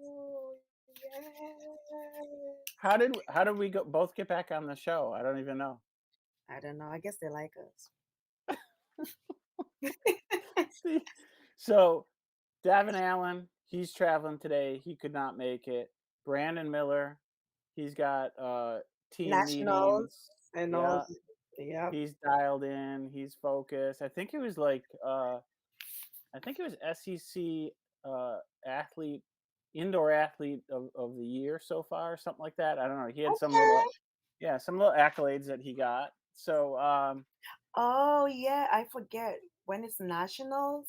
Oh, yes. How did we both get back on the show? I don't even know. I don't know. I guess they like us. See, so Devin Allen, he's traveling today. He could not make it. Brandon Miller, he's got team Nationals meetings. and all. Yeah, Yep. he's dialed in. He's focused. I think it was SEC athlete, indoor athlete of the year so far, something like that. I don't know. He had some little, Okay. yeah, some little accolades that he got. So Oh yeah, I forget when it's nationals.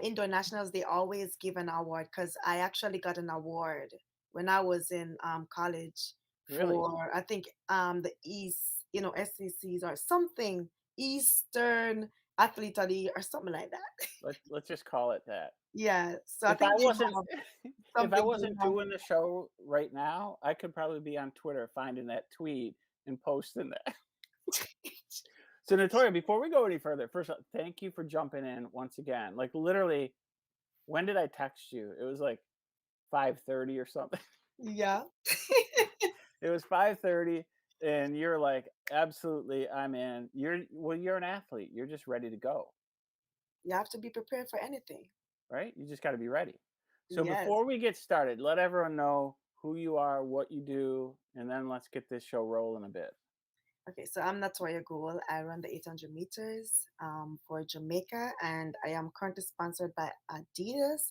Indoor nationals, they always give an award because I actually got an award when I was in college really, for I think the East, SECs or something, Eastern Athlete of the Year or something like that. let's just call it that. Yeah, so I If I think they wasn't have if I something going wasn't on. doing the show right now, I could probably be on Twitter finding that tweet and posting that. So Natoya, before we go any further, first of all, thank you for jumping in once again. Like literally, when did I text you? It was like 5:30 or something. Yeah. It was 5:30 and you're like, "Absolutely, I'm in." You're an athlete. You're just ready to go, You have to be prepared for anything. right? You just got to be ready. So Yes. before we get started, let everyone know who you are, what you do, and then let's get this show rolling a bit. Okay, so I'm Latoya Goule. I run the 800 meters for Jamaica, and I am currently sponsored by Adidas.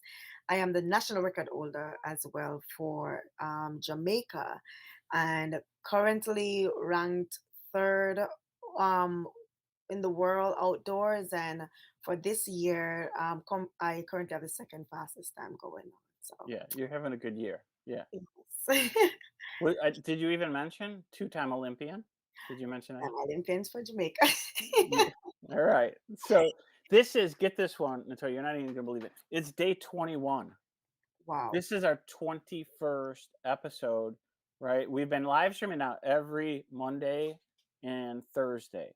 I am the national record holder as well for Jamaica, and currently ranked third um, in the world outdoors. And for this year, I currently have the second fastest time going on. So, Yeah, you're having a good year. Yeah. yes. Did you even mention two-time Olympian? Did you mention that? I'm Olympians for Jamaica. Yeah. All right. So this is get this one, Natalia. You're not even gonna believe it. It's day 21. Wow. This is our 21st episode, right? We've been live streaming now every Monday and Thursday.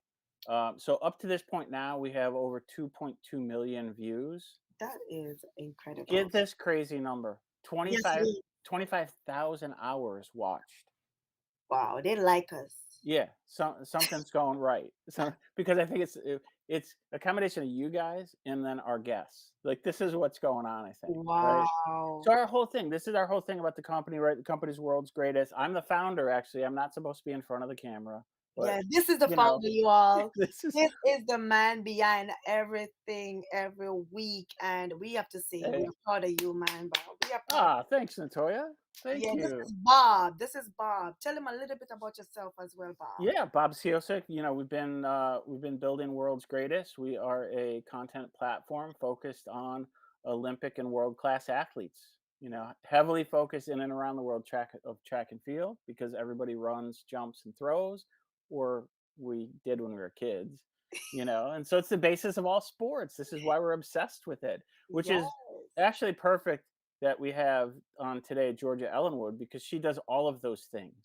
So up to this point now, we have over 2.2 million views. That is incredible. Get this crazy number: Yes, it 25 is. 25,000 hours watched. Wow, they like us. Yeah, something's going right. So because I think it's a combination of you guys and then our guests. Like this is what's going on, I think, right? Wow. So our whole thing, this is our whole thing about the company, right? The company's world's greatest. I'm the founder, actually. I'm not supposed to be in front of the camera, but Yeah, this is the you know, founder, you all. this is This is the man behind everything every week, and we have to say we hey, are proud of you, man, Bob. We are proud. thanks, Natoya. Thank Yeah, this is you. Bob. This is Bob. Tell him a little bit about yourself as well, Bob. Yeah, Bob Siosik. We've been building world's greatest. We are a content platform focused on Olympic and world class athletes. Heavily focused in and around the world track and field because everybody runs, jumps, and throws, or we did when we were kids. And so it's the basis of all sports. This is why we're obsessed with it, which Yes. is actually perfect that we have on today Georgia Ellenwood because she does all of those things.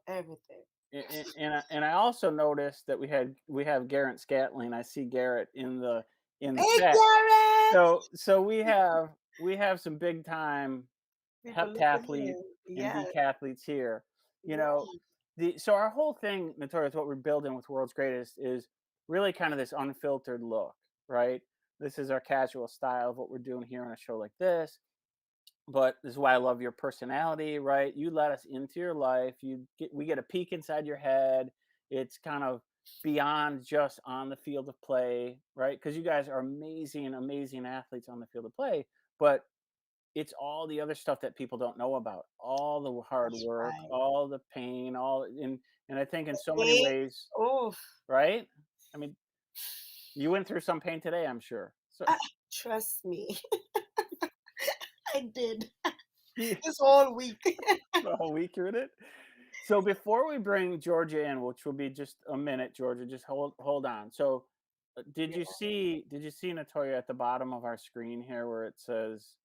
Everything. And I also noticed that we have Garrett Scatling. I see Garrett in the Hey, chat. Garrett! So we have some big time People listen heptathlete here. and Yes. decathletes here. You know, Yes. so our whole thing, Notorious, what we're building with World's Greatest is really kind of this unfiltered look, right? This is our casual style of what we're doing here on a show like this, but this is why I love your personality, right? You let us into your life. We get a peek inside your head. It's kind of beyond just on the field of play, right? Because you guys are amazing, amazing athletes on the field of play, but it's all the other stuff that people don't know about, all the hard That's work, right. all the pain, and I think in so many Hey, ways, oof. right? I mean, you went through some pain today, I'm sure. So Ah, trust me, I did you this whole week. the whole week you're in it. So before we bring Georgia in, which will be just a minute, Georgia, just hold on. So did Yeah. you see Natoya at the bottom of our screen here where it says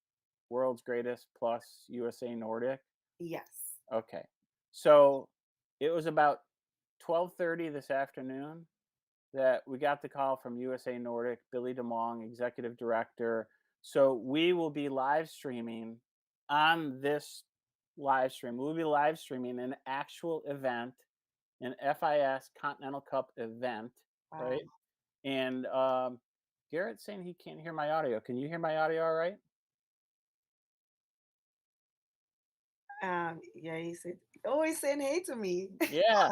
world's greatest plus USA Nordic? Yes. Okay. So it was about 12:30 this afternoon that we got the call from USA Nordic, Billy DeMong, executive director. So we will be live streaming on this live stream, we'll be live streaming an actual event, an FIS Continental Cup event, Wow. right? And Garrett's saying he can't hear my audio. Can you hear my audio all right? Yeah, he said, oh, he's saying hey to me. Yeah.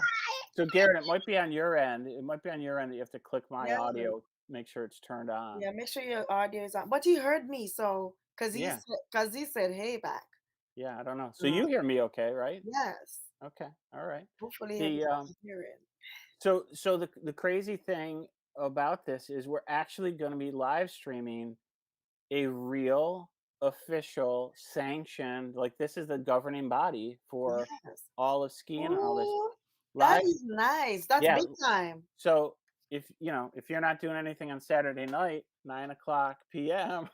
So Garrett, it might be on your end. It might be on your end that you have to click my Yeah, audio, make sure it's turned on. yeah, make sure your audio is on. But he heard me, so Yeah. because he said hey back. Yeah, I don't know. So Uh, you hear me okay, right? yes. Okay. All right. Hopefully The everybody's hearing. so the crazy thing about this is we're actually going to be live streaming a real official sanctioned, like, this is the governing body for Yes. all of skiing and all this Oh, that live. is nice. That's Yeah. big time. So if you're not doing anything on Saturday night, 9 o'clock p.m.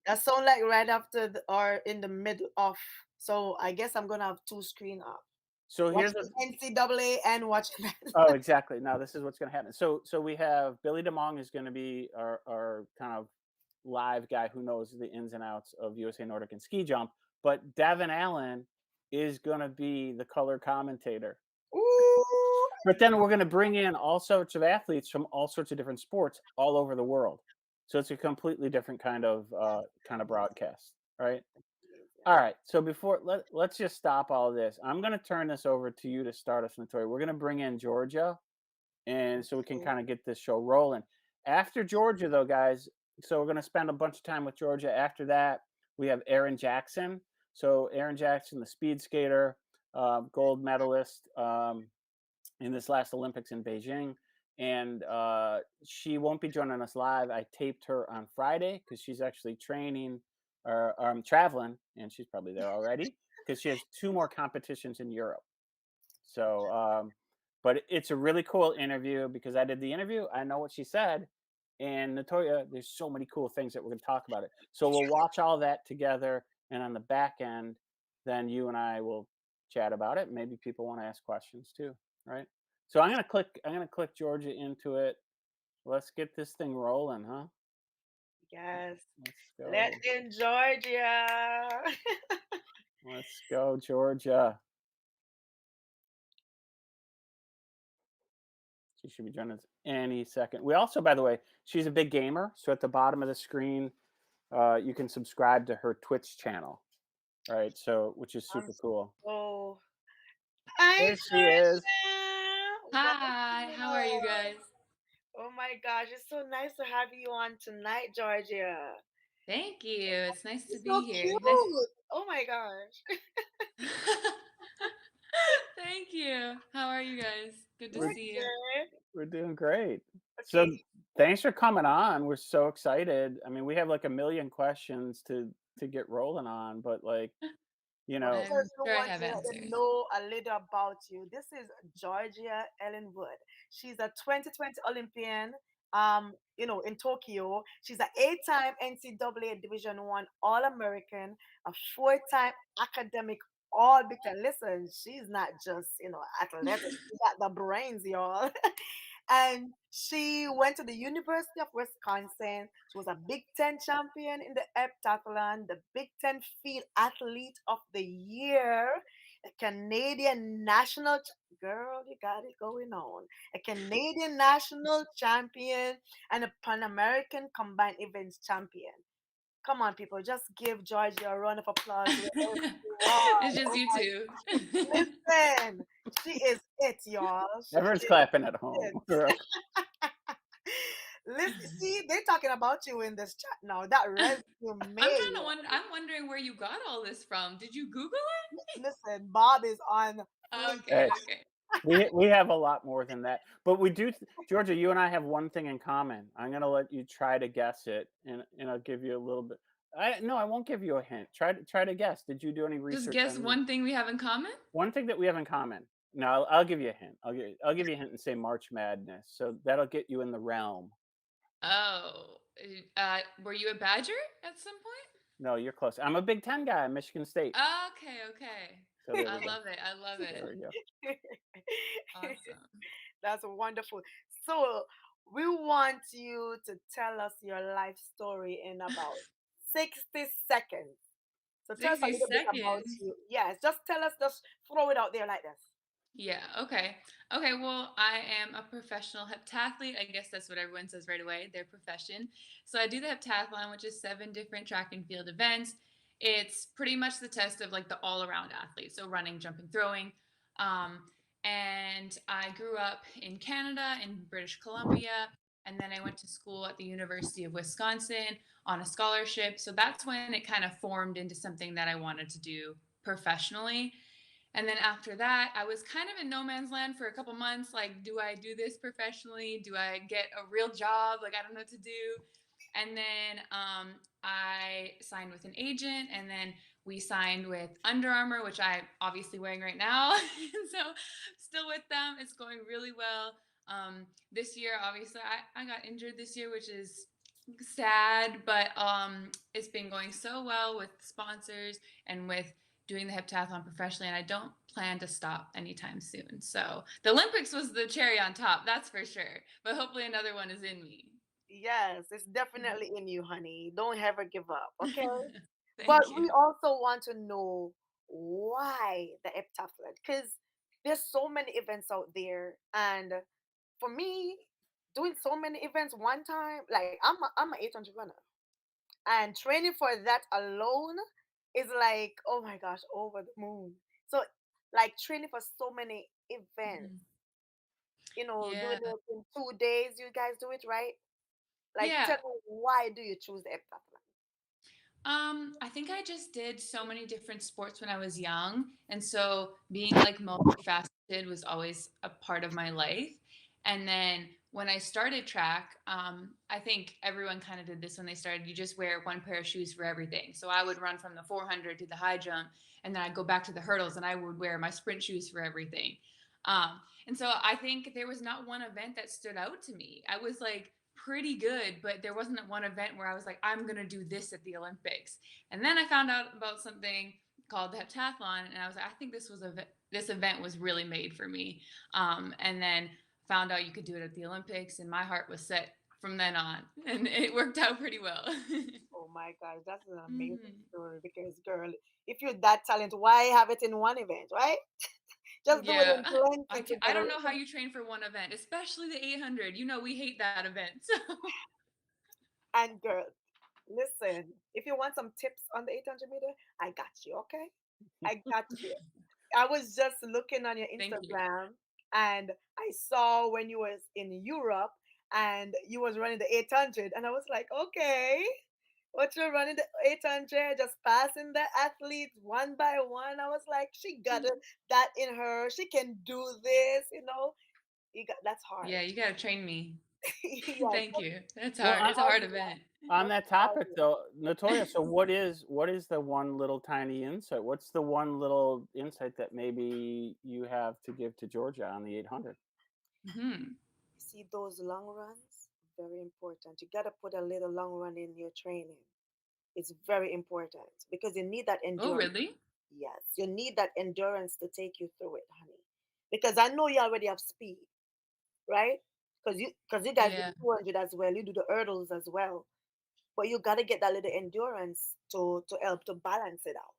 That sound like right after or in the middle of. So I guess I'm gonna have two screen up. So here's Watching what. NCAA and watching Oh, exactly. Now this is what's going to happen. So we have Billy DeMong is going to be our kind of live guy who knows the ins and outs of USA Nordic and ski jump, but Devon Allen is going to be the color commentator. Ooh, But then we're going to bring in all sorts of athletes from all sorts of different sports all over the world. So it's a completely different kind of amazing. broadcast, right? All right. So before let's just stop all this. I'm going to turn this over to you to start us, Latoya. We're going to bring in Georgia, and so we can Okay. kind of get this show rolling. After Georgia, though, guys, so we're going to spend a bunch of time with Georgia. After that, we have Erin Jackson. So Erin Jackson, the speed skater, gold medalist in this last Olympics in Beijing. And she won't be joining us live. I taped her on Friday because she's actually training or traveling, and she's probably there already because she has two more competitions in Europe. So, but it's a really cool interview because I did the interview. I know what she said. And Natoya, there's so many cool things that we're going to talk about it. So we'll watch all that together. And on the back end, then you and I will chat about it. Maybe people want to ask questions too. Right. So I'm going to click Georgia into it. Let's get this thing rolling, huh? Yes. Let's Let's go. in Georgia. Let's go, Georgia. She should be joining us any second. We also, by the way, she's a big gamer. So at the bottom of the screen, you can subscribe to her Twitch channel. Right. So, which is I'm super cool. so Hi There she is. Georgia. Hi, how are you Welcome. guys? Oh my gosh, it's so nice to have you on tonight, Georgia. Thank you. It's nice to You're so be here. Nice. cute. Oh my gosh. Thank you. How are you guys? Good to We're We're see you. good. we're doing great. So Okay. thanks for coming on. We're so excited. I mean, we have like a million questions to get rolling on, but like, you For know, persons I'm who sure I want have to let them answers. know a little about you, this is Georgia Ellenwood. She's a 2020 Olympian. In Tokyo. She's an eight-time NCAA Division One All-American, a four-time academic All Big Ten. Listen, she's not just athletic. She got the brains, y'all. And she went to the University of Wisconsin. She was a Big Ten champion in the Heptathlon, the Big Ten Field Athlete of the Year, a Canadian national girl. You got it going on. A Canadian national champion and a Pan American combined events champion. Come on, people, just give Georgia a round of applause wherever you are. It's just Oh you my, two. listen, she is it, y'all. She everyone's is clapping at home. it. Listen, see, they're talking about you in this chat now. That resume. I'm wondering where you got all this from. Did you Google Listen, Bob is on it? fleek. Okay, Hey, okay. we have a lot more than that, but we do. Georgia, you and I have one thing in common. I'm gonna let you try to guess it, and I'll give you a little bit. I won't give you a hint. Try to guess. Did you do any Just research guess on me? one thing we have in common? One thing that we have in common. No, I'll give you a hint. I'll give you a hint and say March Madness. So that'll get you in the realm. Oh, were you a Badger at some point? No, you're close. I'm a Big Ten guy, Michigan State. Okay, okay. So there we I go. love it. I love There it. we go. Awesome. That's wonderful. So we want you to tell us your life story in about 60 seconds. So tell us a 60 little bit about seconds. you. Yes, just tell us, just throw it out there like this. Yeah, okay. Okay, well, I am a professional heptathlete. I guess that's what everyone says right away, their profession. So I do the heptathlon, which is 7 different track and field events. It's pretty much the test of like the all-around athlete, so running, jumping, throwing. Um, and I grew up in Canada, in British Columbia, and then I went to school at the University of Wisconsin on a scholarship. So that's when it kind of formed into something that I wanted to do professionally. And then after that, I was kind of in no man's land for a couple months. Like, do I do this professionally? Do I get a real job? Like, I don't know what to do. And then I signed with an agent, and then we signed with Under Armour, which I'm obviously wearing right now. So, still with them. It's going really well. This year, obviously, I got injured this year, which is sad, but it's been going so well with sponsors and with doing the heptathlon professionally, and I don't plan to stop anytime soon. So the Olympics was the cherry on top, that's for sure. But hopefully another one is in me. Yes, it's definitely in you, honey. Don't ever give up, okay? But Thank you. we also want to know why the heptathlon, because there's so many events out there, and for me, doing so many events one time, like I'm an 800 runner, and training for that alone is like, oh my gosh, over the moon. So, like training for so many events, Mhm. doing Yeah. it in 2 days. You guys do it right. Like, Yeah. tell me, why do you choose the heptathlon? I think I just did so many different sports when I was young. And so being like multifaceted was always a part of my life. And then when I started track, I think everyone kind of did this when they started. You just wear one pair of shoes for everything. So I would run from the 400 to the high jump, and then I'd go back to the hurdles and I would wear my sprint shoes for everything. Um, and so I think there was not one event that stood out to me. I was like, pretty good, but there wasn't one event where I was like, I'm going to do this at the Olympics. And then I found out about something called the heptathlon, and I was like, I think this event was really made for me. And then found out you could do it at the Olympics, and my heart was set from then on, and it worked out pretty well. Oh my gosh, that's an amazing Hmm. story. Because, girl, if you're that talented, why have it in one event, right? Just do it Yeah, in plenty to I get don't know how a. you train for one event, especially the 800. You know, we hate that event. So. And, girl, listen, if you want some tips on the 800-meter, I got you, okay? I got you. I was just looking on your Thank you. Instagram, and I saw when you was in Europe and you was running the 800, and I was like, okay, what you're running the 800, just passing the athletes one by one. I was like, she got that in her. She can do this, You got that's hard. Yeah, you got to train me. Yeah, Thank you. That's Well, hard. It's a hard event. on that's that topic hard. though, Natoya, so what is the one little tiny insight? What's the one little insight that maybe you have to give to Georgia on the 800? Hmm. See those long runs, very important. You gotta put a little long run in your training. It's very important because you need that Oh, endurance. really? Yes, you need that endurance to take you through it, honey. Because I know you already have speed, right? Because you guys do Yeah. the 200 as well. You do the hurdles as well. But you gotta get that little endurance to help to balance it out.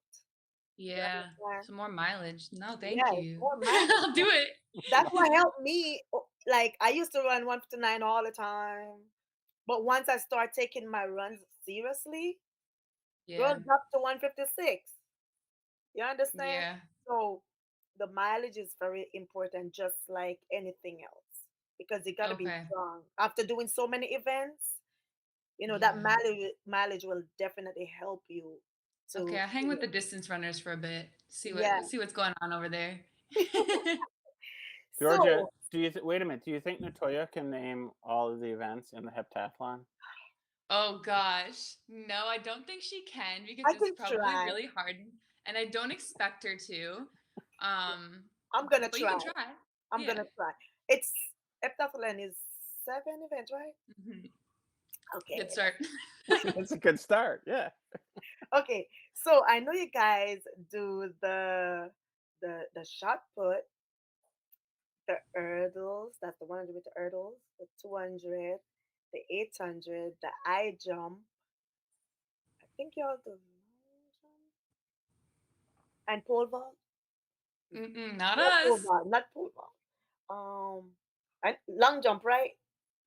You Yeah. understand? Some more mileage. No, thank Yes, you. more I'll mileage. do it. That's what helped me. Like, I used to run 159 all the time. But once I start taking my runs seriously, girl, Yeah. drop to 156. You understand? Yeah. So the mileage is very important, just like anything else, because you got to be Okay. strong. After doing so many events, that Yeah. mileage will definitely help you Okay, to, I'll hang with the distance runners for a bit. yeah. See what's going on over there. Georgia, So wait a minute, do you think Natoya can name all of the events in the heptathlon? Oh gosh. No, I don't think she can because I it's can probably try. really hard, and I don't expect her to. Um, I'm gonna but you try. can try. I'm Yeah. gonna try. It's Heptathlon is 7 events, right? Mhm. Okay. Good start. That's a good start. Yeah. Okay, so I know you guys do the shot put, the hurdles. That's the 100 with the hurdles, the 200, the 800, the high jump. I think y'all do long jump. And pole vault? Mm-mm, not Not pole us. vault, not pole vault. And long jump, right?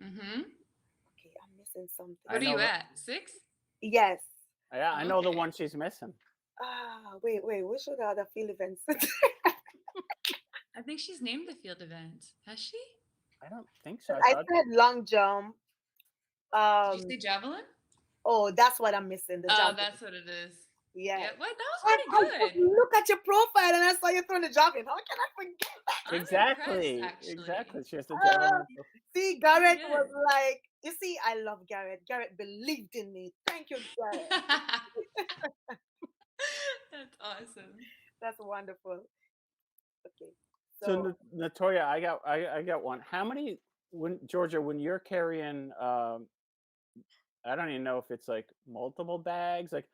Mm-hmm. Okay, I'm missing something. I What are you know the at? 6? Yes. yeah, I know the Okay. one she's missing. Wait. Which are the other field events? I think she's named the field event. Has she? I don't think so. I I thought said long jump. Did you Um, say javelin? oh, that's what I'm missing. The Oh, javelin. that's what it is. Yes. Yeah. What? That was And I pretty just good. look at your profile and I saw you throwing the javelin. How can I forget that? I'm impressed, exactly, actually. exactly. She has the javelin. See, Pretty Garrett was good. like, you see, I love Garrett. Garrett believed in me. Thank you, Garrett. That's awesome. That's wonderful. Okay. So So, Natoya, I got one. How many when Georgia when you're carrying I don't even know if it's like multiple bags. Like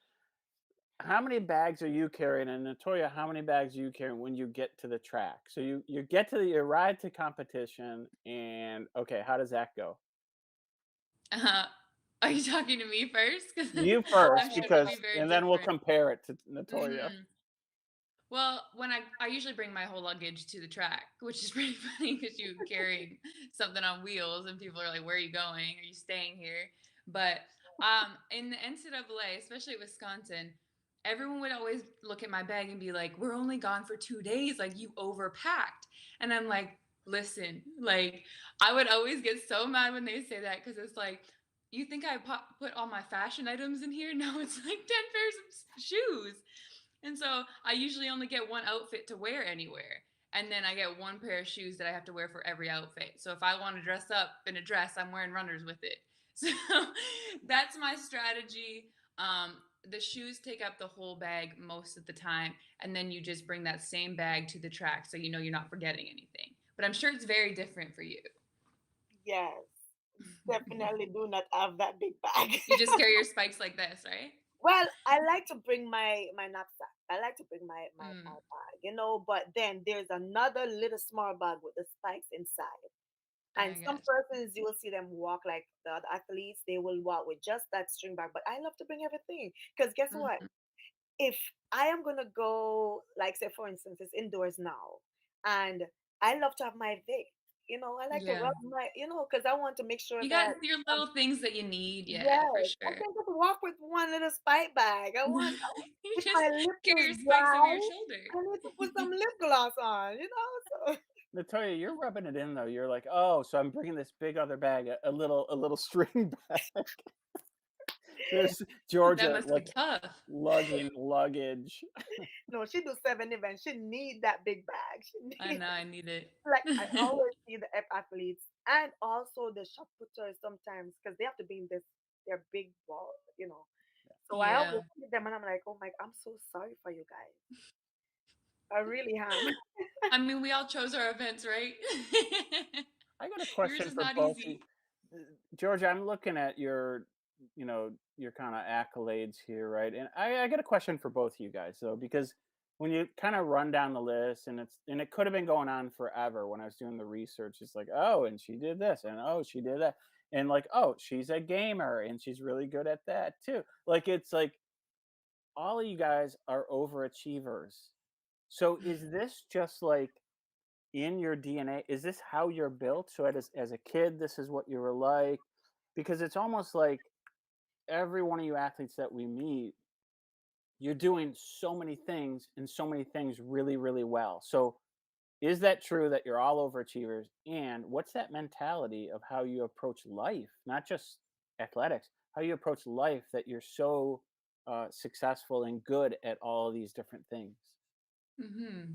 how many bags are you carrying? And Natoya, how many bags are you carrying when you get to the track? So you get to the you ride to competition and okay, how does that go? Uh, are you talking to me first? Because You I'm first sure it'll be because very and then we'll different. compare it to Natoya. Hmm. Well, when I usually bring my whole luggage to the track, which is pretty funny because you carrying something on wheels and people are like, "Where are you going? Are you staying here?" But in the NCAA, especially at Wisconsin, everyone would always look at my bag and be like, "We're only gone for 2 days. Like you overpacked." And I'm like, "Listen, like I would always get so mad when they say that because it's like." You think I put all my fashion items in here? No, it's like 10 pairs of shoes. And so I usually only get one outfit to wear anywhere. And then I get one pair of shoes that I have to wear for every outfit. So if I want to dress up in a dress, I'm wearing runners with it. So that's my strategy. The shoes take up the whole bag most of the time. And then you just bring that same bag to the track so you know you're not forgetting anything. But I'm sure it's very different for you. yes, definitely do not have that big bag. You just carry your spikes like this, right? Well, I like to bring my knapsack. I like to bring my Mm. bag, but then there's another little small bag with the spikes inside. And I some guess. persons, you will see them walk like the other athletes, they will walk with just that string bag. But I love to bring everything. Because guess what? Mm-hmm. If I am gonna go, like say for instance, it's indoors now, and I love to have my vape. I like to Yeah. rub my, because I want to make sure You got that your little things that you need. Yeah, for yes, I sure. can't just walk with one little spike bag. You If just my lips carry is your spikes over dry, your shoulder. I need to put some lip gloss on. So Natoya, you're rubbing it in though. You're like, oh, so I'm bringing this big other bag, a little string bag. There's That Georgia must be like tough. lugging luggage. no, she do 7 events. She need that big bag. She I need know I need it. like I always see the F athletes and also the shot putters sometimes because they have to be in this their big ball. So I Yeah. always see them and I'm like, oh my, I'm so sorry for you guys. I really am. I mean, we all chose our events, right? I got a Yours question is for not both of you. easy. Georgia, I'm looking at your kind of accolades here, right? And I got a question for both of you guys, though, because when you kind of run down the list, and it could have been going on forever when I was doing the research. It's like, oh, and she did this, and oh, she did that, and like, oh, she's a gamer, and she's really good at that too. Like, it's like all of you guys are overachievers. So is this just like in your DNA? Is this how you're built? So as a kid, this is what you were like? Because it's almost like every one of you athletes that we meet, you're doing so many things and so many things really, really well. So is that true that you're all overachievers? And what's that mentality of how you approach life, not just athletics, how you approach life that you're so successful and good at all of these different things? Hmm.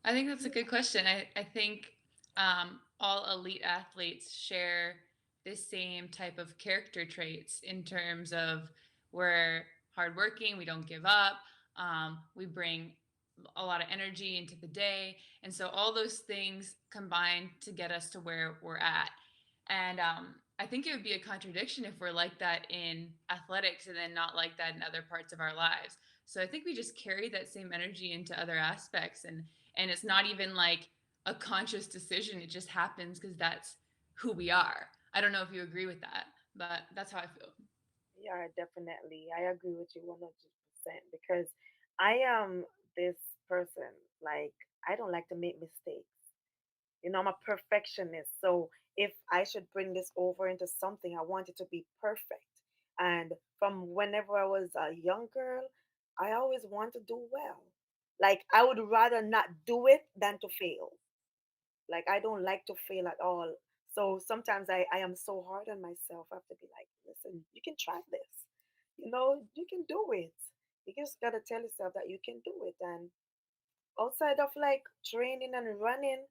I think that's a good question. I think all elite athletes share the same type of character traits in terms of we're hardworking, we don't give up, we bring a lot of energy into the day. And so all those things combine to get us to where we're at. And I think it would be a contradiction if we're like that in athletics and then not like that in other parts of our lives. So I think we just carry that same energy into other aspects, and it's not even like a conscious decision. It just happens because that's who we are. I don't know if you agree with that, but that's how I feel. Yeah, definitely. I agree with you 100% because I am this. person. Like, I don't like to make mistakes. I'm a perfectionist. So if I should bring this over into something, I want it to be perfect. And from whenever I was a young girl, I always want to do well. Like, I would rather not do it than to fail. Like, I don't like to fail at all. So sometimes I am so hard on myself. I have to be like, listen, you can try this. You can do it. You just gotta tell yourself that you can do it. And outside of like training and running,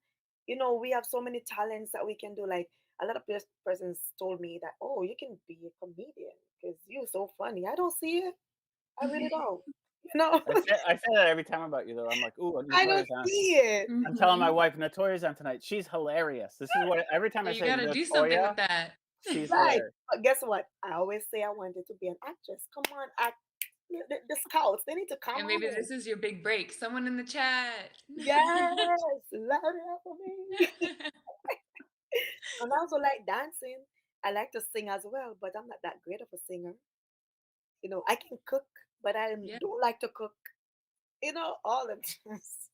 we have so many talents that we can do. Like, a lot of persons told me that, oh, you can be a comedian because you're so funny. I don't see it. I really don't. You know, I say that every time about you though. I'm like, ooh, I don't Natoya's on. see it. I'm telling my Mhm. wife Natoya's on tonight. She's hilarious. This is what every time Yeah, I you say gotta do something Natoya, with that. she's Right. hilarious. But guess what? I always say I wanted to be an actress. Come on, act. The scouts, they need to come And on maybe in. this is your big break. Someone in the chat. Yes, loud it up for me. And I also like dancing. I like to sing as well, but I'm not that great of a singer. I can cook, but I Yeah. don't like to cook. All of this.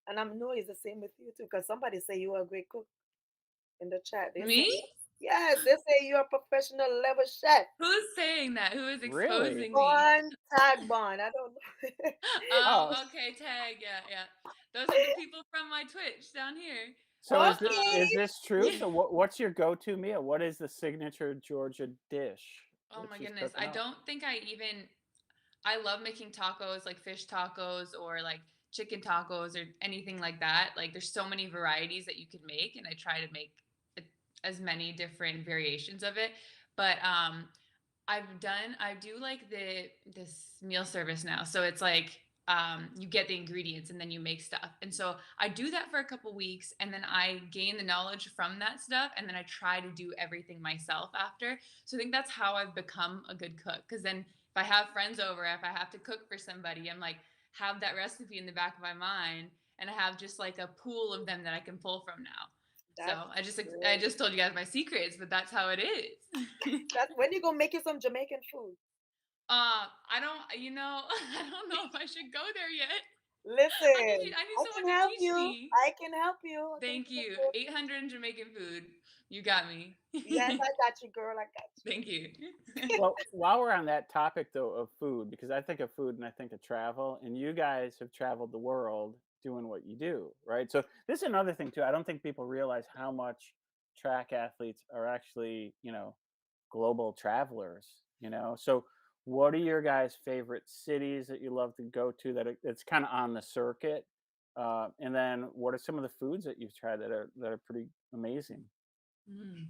And I know it's the same with you too, because somebody say you are a great cook in the chat. They say, Me? yes, they say you're a professional level chef. Who's saying that? Who is Really? exposing me? Bon tag bon. I don't know. Oh, Oh, okay, tag. Yeah, yeah. Those are the people from my Twitch down here. so But Okay. is this true? yeah. So what's your go-to meal? What is the signature Georgia dish Oh that my she's goodness. cooking I up? don't think I love making tacos, like fish tacos or like chicken tacos or anything like that. Like there's so many varieties that you can make, and I try to make it- as many different variations of it. But I do like this meal service now. So it's like you get the ingredients and then you make stuff. And so I do that for a couple weeks and then I gain the knowledge from that stuff and then I try to do everything myself after. So I think that's how I've become a good cook. Because then if I have friends over, if I have to cook for somebody, I'm like have that recipe in the back of my mind and I have just like a pool of them that I can pull from now. So That's I great. just told you guys my secrets, but that's how it is. That's when you gonna make you some Jamaican food. I don't, I don't know if I should go there yet. Listen, I need I someone can to help teach you. me. I can help you. I can Thank cook you. it. 800 Jamaican food. You got me. Yes, I got you, girl. I got you. Thank you. Well, while we're on that topic though of food, because I think of food and I think of travel, and you guys have traveled the world doing what you do, right? So this is another thing too. I don't think people realize how much track athletes are actually, global travelers, So what are your guys' favorite cities that you love to go to it's kind of on the circuit? And then what are some of the foods that you've tried that are pretty amazing? Mm.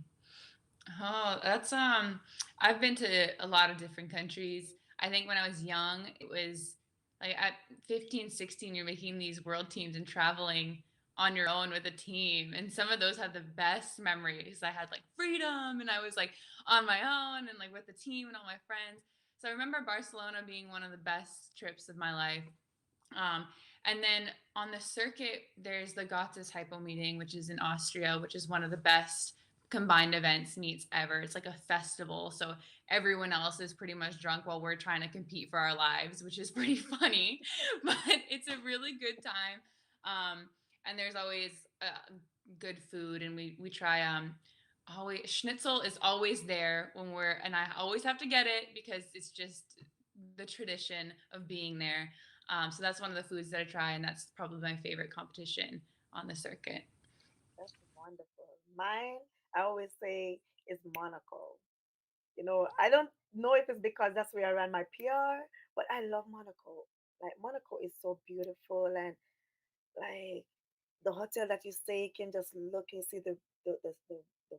Oh, that's I've been to a lot of different countries. I think when I was young, it was like at 15, 16, you're making these world teams and traveling on your own with a team. And some of those have the best memories. I had like freedom and I was like on my own and like with the team and all my friends. So I remember Barcelona being one of the best trips of my life. Um, and then on the circuit, there's the Gottes Hypo meeting, which is in Austria, which is one of the best combined events meets ever. It's like a festival. So everyone else is pretty much drunk while we're trying to compete for our lives, which is pretty funny, but it's a really good time. And there's always good food, and we try always schnitzel is always there when and I always have to get it because it's just the tradition of being there. So that's one of the foods that I try, and that's probably my favorite competition on the circuit. That's wonderful. Mine, I always say, is Monaco. I don't know if it's because that's where I ran my PR, but I love Monaco. Like, Monaco is so beautiful, and like the hotel that you stay, you can just look and see the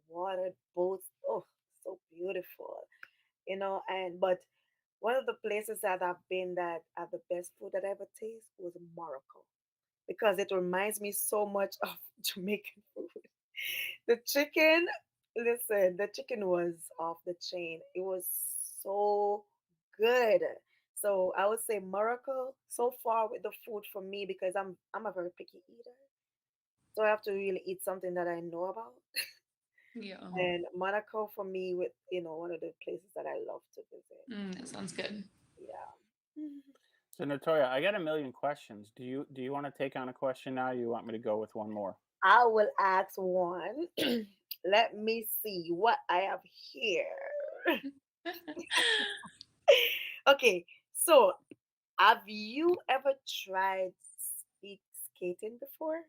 water boats. Oh, so beautiful. And but one of the places that I've been that have the best food that I ever taste was Morocco, because it reminds me so much of Jamaican food. The chicken, listen, the chicken was off the chain. It was so good. So I would say Morocco so far with the food for me, because I'm a very picky eater. So I have to really eat something that I know about. Yeah. And Monaco for me with one of the places that I love to visit. That sounds good. Yeah. Mhm. So Natoya, I got a million questions. Do you want to take on a question now? Or you want me to go with one more? I will ask one. Let me see what I have here. Okay, so have you ever tried speed skating before?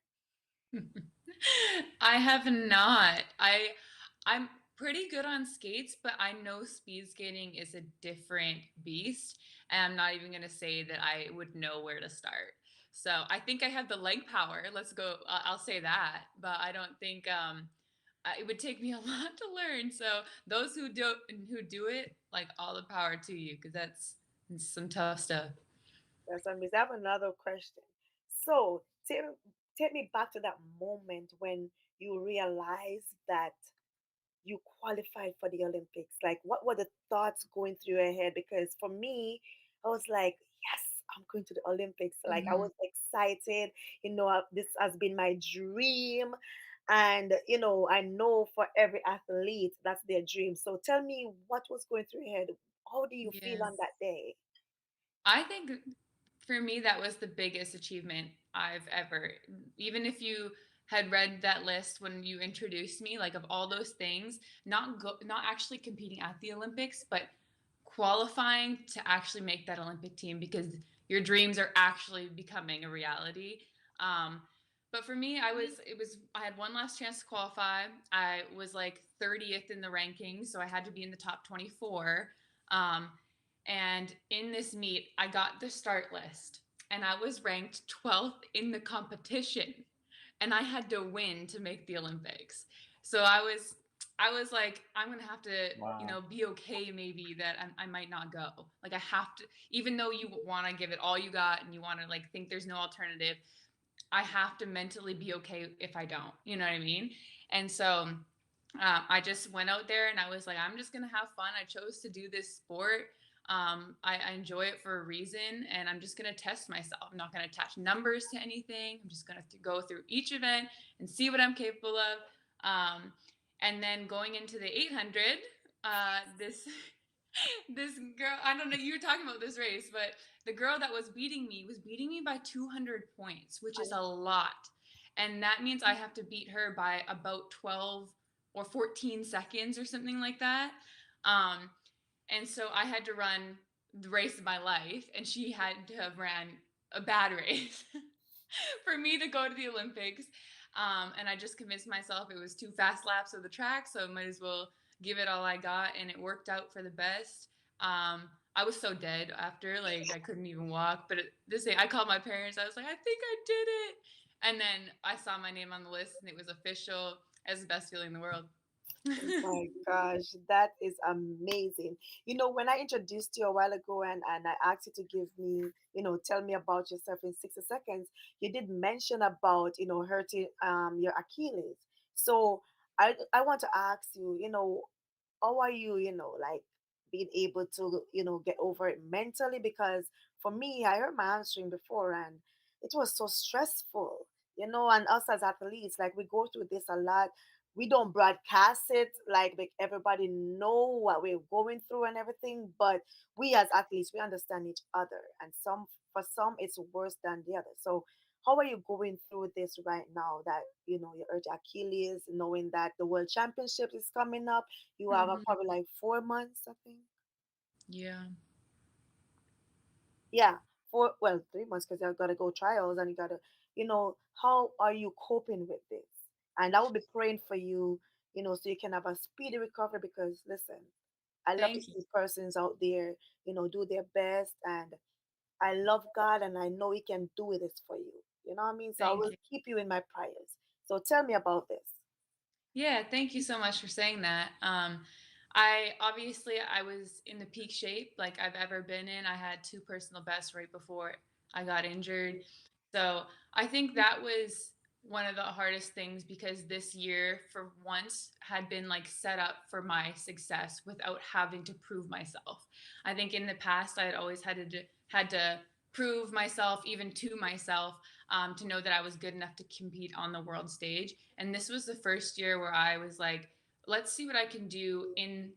I have not. I'm pretty good on skates, but I know speed skating is a different beast, and I'm not even gonna say that I would know where to start. So I think I have the leg power. Let's go. I'll say that, but I don't think it would take me a lot to learn. So those who do it, like all the power to you, because that's some tough stuff. That's amazing. I have another question. So take me back to that moment when you realized that you qualified for the Olympics. Like, what were the thoughts going through your head? Because for me, I was like, yes, I'm going to the Olympics. Like, I Mhm. was excited. This has been my dream. And, I know for every athlete, that's their dream. So tell me what was going through your head. How do you feel Yeah. on that day? I think for me, that was the biggest achievement I've ever, even if you had read that list when you introduced me, like of all those things, not actually competing at the Olympics, but qualifying to actually make that Olympic team because your dreams are actually becoming a reality. Um, but for me, I had one last chance to qualify. I was like 30th in the rankings, so I had to be in the top 24. Um, and in this meet, I got the start list and I was ranked 12th in the competition. And I had to win to make the Olympics. So I was like, I'm gonna have to, Wow. be okay maybe that I might not go. Like I have to, even though you want to give it all you got and you want to like think there's no alternative, I have to mentally be okay if I don't. You know what I mean? And so I just went out there and I was like, I'm just gonna have fun. I chose to do this sport. I enjoy it for a reason, and I'm just gonna test myself. I'm not gonna attach numbers to anything. I'm just gonna go through each event and see what I'm capable of. And then going into the 800, this this girl, I don't know, you were talking about this race, but the girl that was beating me by 200 points, which is a lot. And that means I have to beat her by about 12 or 14 seconds or something like that. Um, and so I had to run the race of my life, and she had to have ran a bad race for me to go to the Olympics. And I just convinced myself it was 2 fast laps of the track, so I might as well give it all I got, and it worked out for the best. Um, I was so dead after, like I couldn't even walk. But this day, I called my parents. I was like, I think I did it. And then I saw my name on the list, and it was official. It was the best feeling in the world. Oh my gosh, that is amazing. When I introduced you a while ago and I asked you to give me, tell me about yourself in 60 seconds, you did mention about, hurting your Achilles. So I want to ask you, how are you, like being able to, get over it mentally? Because for me, I hurt my hamstring before and it was so stressful, and us as athletes, like we go through this a lot. We don't broadcast it like make everybody know what we're going through and everything, but we as athletes, we understand each other, and for some it's worse than the other. So how are you going through this right now that you hurt your Achilles, knowing that the world championship is coming up? You have Hmm. probably like 4 months, I think. Yeah. Yeah, 3 months, because you've got to go trials and you got to, how are you coping with this? And I will be praying for you, so you can have a speedy recovery. Because listen, I love to Thank you. see persons out there, do their best, and I love God, and I know He can do this for you. You know what I mean? So I Thank will you. keep you in my prayers. So tell me about this. Yeah, thank you so much for saying that. I was in the peak shape like I've ever been in. I had two personal bests right before I got injured. So I think that was one of the hardest things because this year for once had been like set up for my success without having to prove myself. I think in the past I had always had to prove myself even to myself, to know that I was good enough to compete on the world stage. And this was the first year where I was like, let's see what I can do in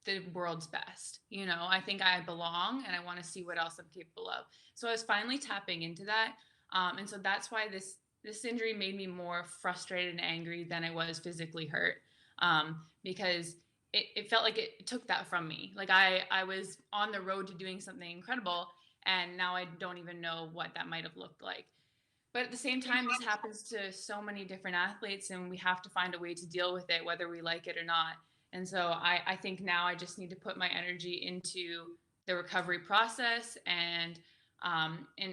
the world's best. You know, I think I belong and I want to see what else I'm capable of. So I was finally tapping into that. And so that's why this injury made me more frustrated and angry than I was physically hurt. Because it felt like it took that from me. Like I was on the road to doing something incredible, and now I don't even know what that might have looked like. But at the same time, this happens to so many different athletes, and we have to find a way to deal with it, whether we like it or not. And so I think now I just need to put my energy into the recovery process and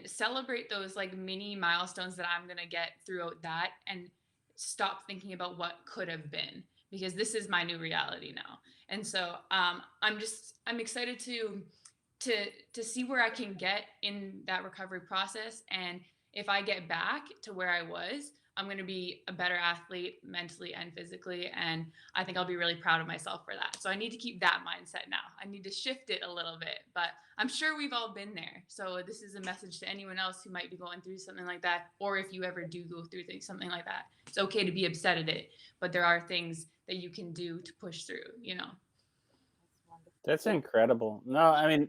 celebrate those like mini milestones that I'm gonna get throughout that, and stop thinking about what could have been, because this is my new reality now. And so I'm excited to see where I can get in that recovery process. And if I get back to where I was, I'm going to be a better athlete mentally and physically. And I think I'll be really proud of myself for that. So I need to keep that mindset now. I need to shift it a little bit, but I'm sure we've all been there. So this is a message to anyone else who might be going through something like that. Or if you ever do go through something like that, it's okay to be upset at it, but there are things that you can do to push through, you know? That's incredible. No, I mean,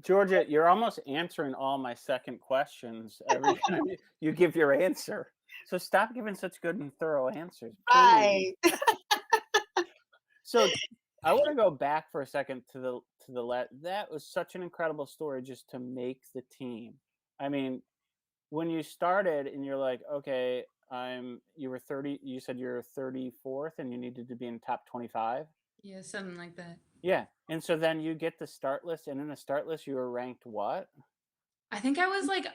Georgia, you're almost answering all my second questions every time you give your answer. So stop giving such good and thorough answers, please. Right. So I want to go back for a second to the that was such an incredible story just to make the team. I mean, when you started and you're like, okay, you were 30, you said you're 34th and you needed to be in top 25. Yeah, something like that. Yeah. And so then you get the start list, and in the start list you were ranked what? I think I was like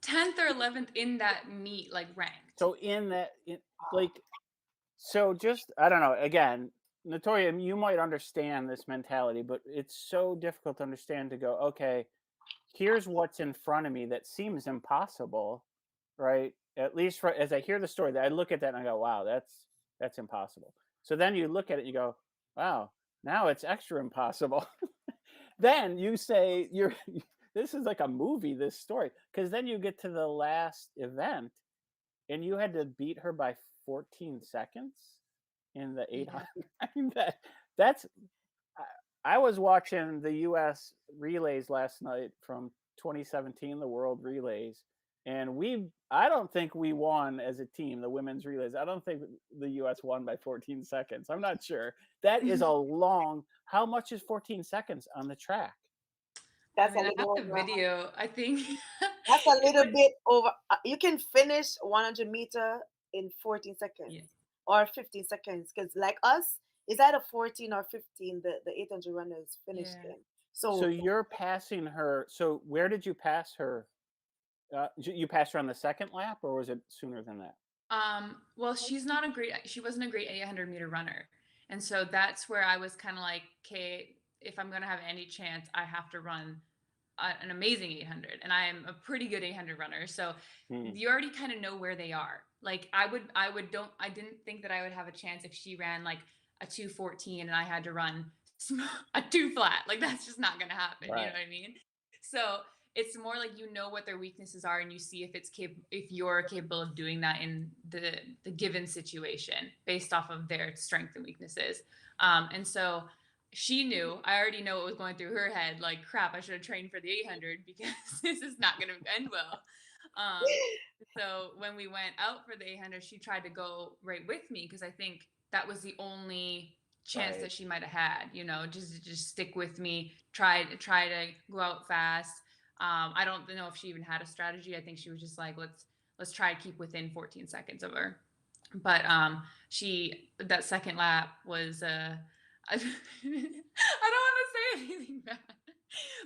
10th or 11th in that meet, like ranked. So so just, I don't know, again, Natoya, you might understand this mentality, but it's so difficult to understand to go, okay, here's what's in front of me that seems impossible, right? At least as I hear the story, that I look at that and I go, wow, that's impossible. So then you look at it, you go, wow, now it's extra impossible. Then you say this is like a movie, this story, because then you get to the last event and you had to beat her by 14 seconds in the 800. Yeah. I mean, that's I was watching the US relays last night from 2017, the World Relays, and I don't think we won as a team, the women's relays. I don't think the US won by 14 seconds. I'm not sure. That is a long. How much is 14 seconds on the track? I That's a mean, I have little the video, I think. that's a It little would, bit over. You can finish 100-meter in 14 seconds yeah. or 15 seconds, because like us, it's either 14 or 15 the 800 runners finished Yeah. in. So So you're passing her. So where did you pass her? You passed her on the second lap, or was it sooner than that? Well, she wasn't a great 800-meter runner. And so that's where I was kind of like, okay, if I'm going to have any chance, I have to run an amazing 800. And I am a pretty good 800 runner. So you already kind of know where they are. Like I didn't think that I would have a chance if she ran like a 2:14 and I had to run a 2 flat. Like that's just not going to happen. Right. You know what I mean? So it's more like you know what their weaknesses are, and you see if if you're capable of doing that in the given situation based off of their strengths and weaknesses. And so she knew. I already know what was going through her head. Like, crap, I should have trained for the 800 because this is not going to end well. So when we went out for the 800, she tried to go right with me because I think that was the only chance that she might have had. You know, just stick with me, try to go out fast. I don't know if she even had a strategy. I think she was just like, let's try to keep within 14 seconds of her. But that second lap was I don't want to say anything bad.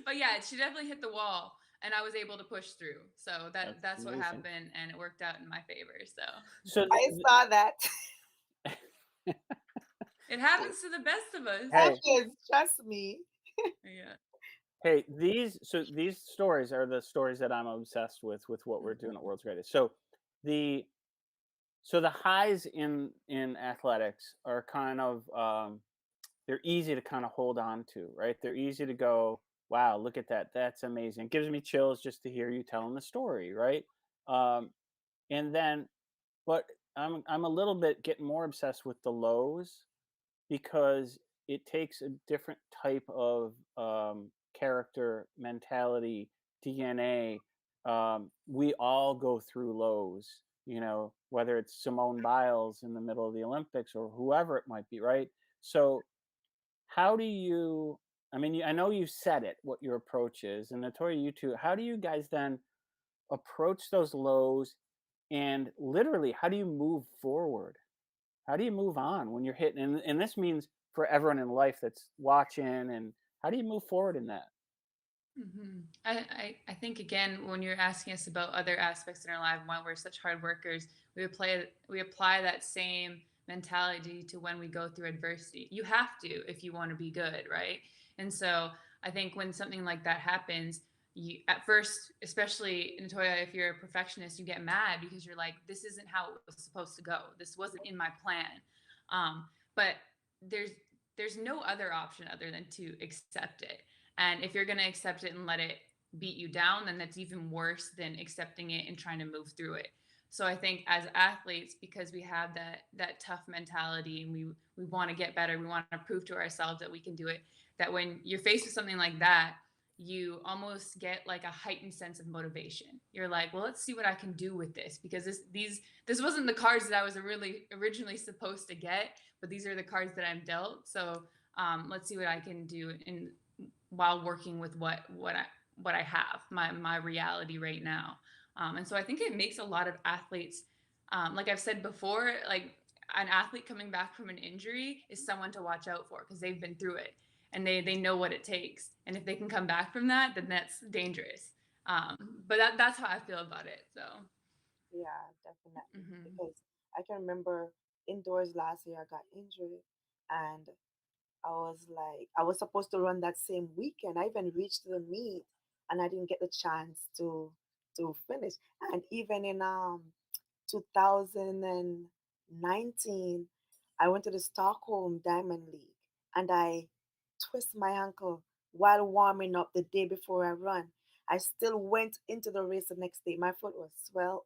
But yeah, she definitely hit the wall and I was able to push through. So that's what happened, and it worked out in my favor. So I saw that. it happens to the best of us. Happens, trust me. Yeah. Hey, these stories are the stories that I'm obsessed with what we're doing at World's Greatest. So the highs in athletics are kind of they're easy to kind of hold on to, right? They're easy to go, wow, look at that, that's amazing. It gives me chills just to hear you telling the story, right? And then, but I'm a little bit getting more obsessed with the lows, because it takes a different type of character, mentality, DNA. We all go through lows, whether it's Simone Biles in the middle of the Olympics or whoever it might be, right? So how do you, I mean, I know you said it, what your approach is, and Natoya, you too. How do you guys then approach those lows, and literally, how do you move forward? How do you move on when you're hitting? And this means for everyone in life that's watching, and how do you move forward in that? I think again, when you're asking us about other aspects in our life, why we're such hard workers, we apply that same mentality to when we go through adversity. You have to if you want to be good, right? And so I think when something like that happens, you at first, especially in Natoya, if you're a perfectionist, you get mad because you're like, this isn't how it was supposed to go. This wasn't in my plan. But there's there's no other option other than to accept it. And if you're going to accept it and let it beat you down, then that's even worse than accepting it and trying to move through it. So I think as athletes, because we have that tough mentality and we want to get better, we want to prove to ourselves that we can do it. That when you're faced with something like that, you almost get like a heightened sense of motivation. You're like, well, let's see what I can do with this, because this wasn't the cards that I was really originally supposed to get, but these are the cards that I'm dealt. So let's see what I can do in while working with what I have, my reality right now. And so I think it makes a lot of athletes, like I've said before, like an athlete coming back from an injury is someone to watch out for because they've been through it and they know what it takes. And if they can come back from that, then that's dangerous. But that's how I feel about it. So. Yeah, definitely. Mm-hmm. Because I can remember indoors last year, I got injured, and I was supposed to run that same weekend. I even reached the meet, and I didn't get the chance to finish. And even in 2019, I went to the Stockholm Diamond League, and I twist my ankle while warming up the day before I run. I still went into the race the next day. My foot was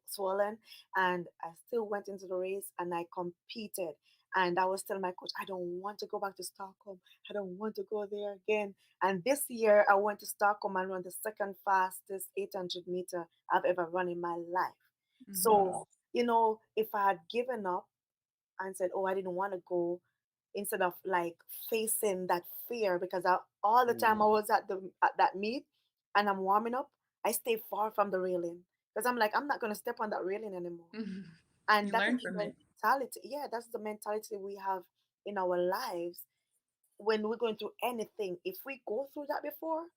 swollen, and I still went into the race and I competed. And I was telling my coach, I don't want to go back to Stockholm. I don't want to go there again. And this year, I went to Stockholm and run the second fastest 800-meter I've ever run in my life. Mm-hmm. So, if I had given up and said, "Oh, I didn't want to go," instead of like facing that fear, because all the time I Mm, was at that meet and I'm warming up, I stay far from the railing because I'm like, I'm not gonna step on that railing anymore. Mm-hmm. And You that is learn from the it. mentality. Yeah, that's the mentality we have in our lives when we're going through anything. If we go through that before,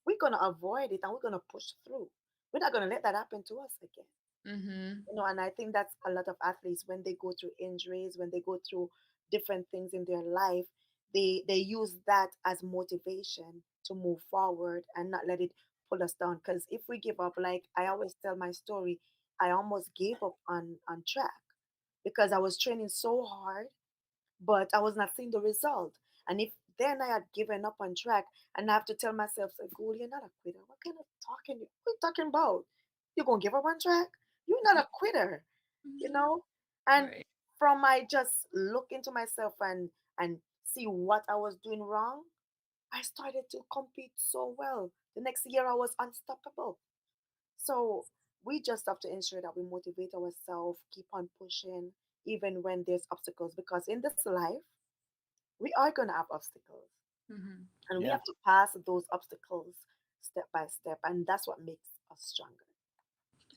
we're gonna avoid it and we're gonna push through. We're not gonna let that happen to us again. Mm-hmm. And I think that's a lot of athletes when they go through injuries, when they go through different things in their life, they use that as motivation to move forward and not let it pull us down. Because if we give up, like I always tell my story, I almost gave up on track because I was training so hard, but I was not seeing the result. And if then I had given up on track, and I have to tell myself, say, Gould, you're not a quitter. What kind of what are you talking about? You're gonna give up on track? You're not a quitter, you know? And Right. from I just look into myself and see what I was doing wrong, I started to compete so well. The next year I was unstoppable. So we just have to ensure that we motivate ourselves, keep on pushing, even when there's obstacles, because in this life we are going to have obstacles, Mm-hmm. and we yeah. have to pass those obstacles step by step, and that's what makes us stronger.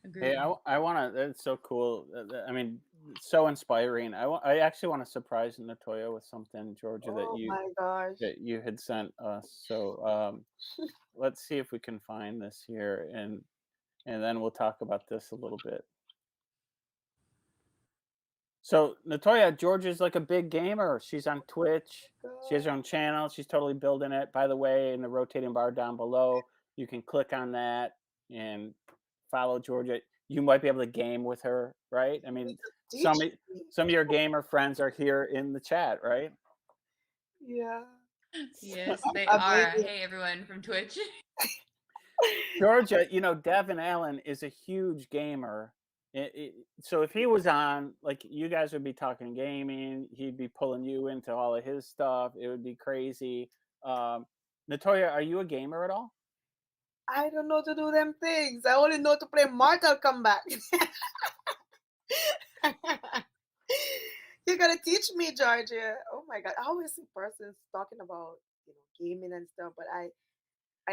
Hey, Agreed. I want to. That's so cool. I mean, it's so inspiring. I actually want to surprise Natoya with something, Georgia, that Oh you my gosh. that you had sent us. So let's see if we can find this here, and then we'll talk about this a little bit. So Natoya, Georgia's like a big gamer. She's on Twitch. She has her God. own channel. She's totally building it. By the way, in the rotating bar down below, you can click on that and follow Georgia. You might be able to game with her, right? I You need mean, to some teach me. some of your gamer friends are here in the chat, right? Yeah. Yes, they are. Amazing. Hey, everyone from Twitch. Georgia, Devin Allen is a huge gamer, So if he was on, like, you guys would be talking gaming, he'd be pulling you into all of his stuff. It would be crazy. Um, Natoya, are you a gamer at all? I don't know to do them things. I only know to play Mortal Kombat. You gotta teach me, Georgia. Oh my God. I always see persons talking about, gaming and stuff, but I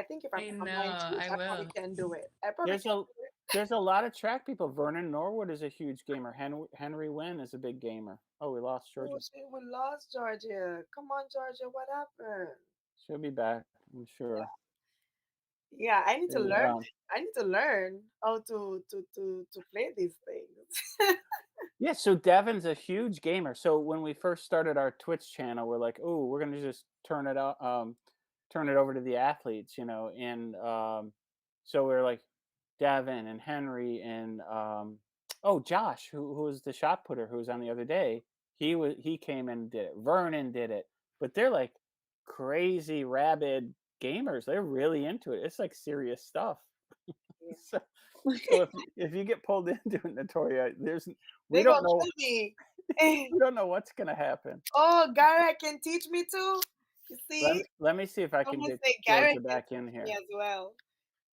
think if I I put my mind know. to it, I I probably will. can do it. I probably There's can a do it. there's a lot of track people. Vernon Norwood is a huge gamer. Henry Wynn is a big gamer. Oh, we lost Oh Georgia. shit, we lost Georgia. Come on, Georgia, what happened? She'll be back, I'm sure. Yeah, I need to Maybe, learn. I need to learn how to play these things. yeah, so Devin's a huge gamer. So when we first started our Twitch channel, we're like, oh, we're gonna just turn it over to the athletes, and so we're like Devin and Henry and oh, Josh, who was the shot putter who was on the other day. He came and did it. Vernon did it, but they're like crazy rabid gamers. They're really into it. It's like serious stuff. Yeah. So, so if you get pulled into it, Natoya, we They don't gonna know kill me. we don't know what's gonna happen. Oh, Garrett can teach me too. You Let see? me let me see if I can Someone get say Garrett Georgia can back in teach me here. as well.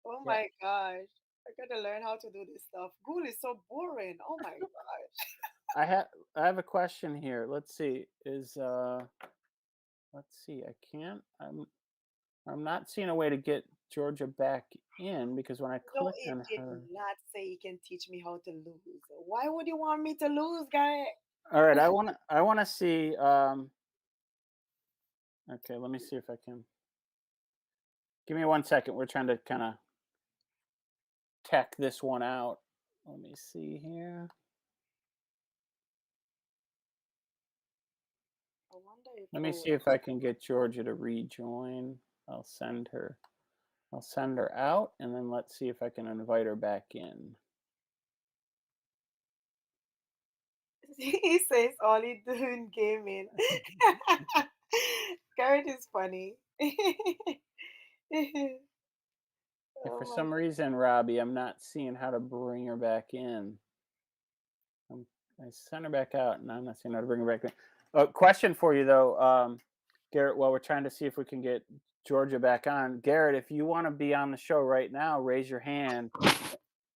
Oh Yeah. my gosh. I gotta learn how to do this stuff. School is so boring. Oh my gosh. I have I have a question here. Let's see. Let's see. I'm not seeing a way to get Georgia back in because when I No, click it on did her. not say he can teach me how to lose. Why would you want me to lose, Garrett? All right, I wanna see okay, let me see if I can. Give me 1 second. We're trying to kind of tech this one out. Let me see here. I wonder if Let me see if I can get Georgia to rejoin. I'll send her. I'll send her out, and then let's see if I can invite her back in. he says all he doing gaming. Garrett is funny. If for Oh my some reason, Robbie, I'm not seeing how to bring her back in. I sent her back out, and I'm not seeing how to bring her back in. Question for you though, Garrett. While we're trying to see if we can get Georgia back on, Garrett, if you want to be on the show right now, raise your hand,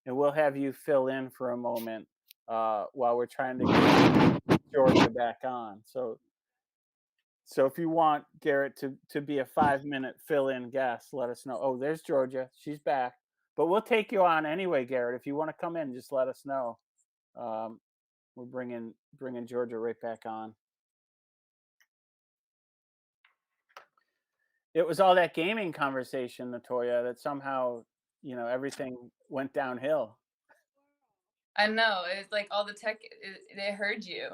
and we'll have you fill in for a moment while we're trying to get Georgia back on. So if you want Garrett to be a 5-minute fill-in guest, let us know. Oh, there's Georgia. She's back. But we'll take you on anyway, Garrett. If you want to come in, just let us know. Um, we're bringing Georgia right back on. It was all that gaming conversation, Natoya, that somehow everything went downhill. I know. It's like all the tech, they heard you.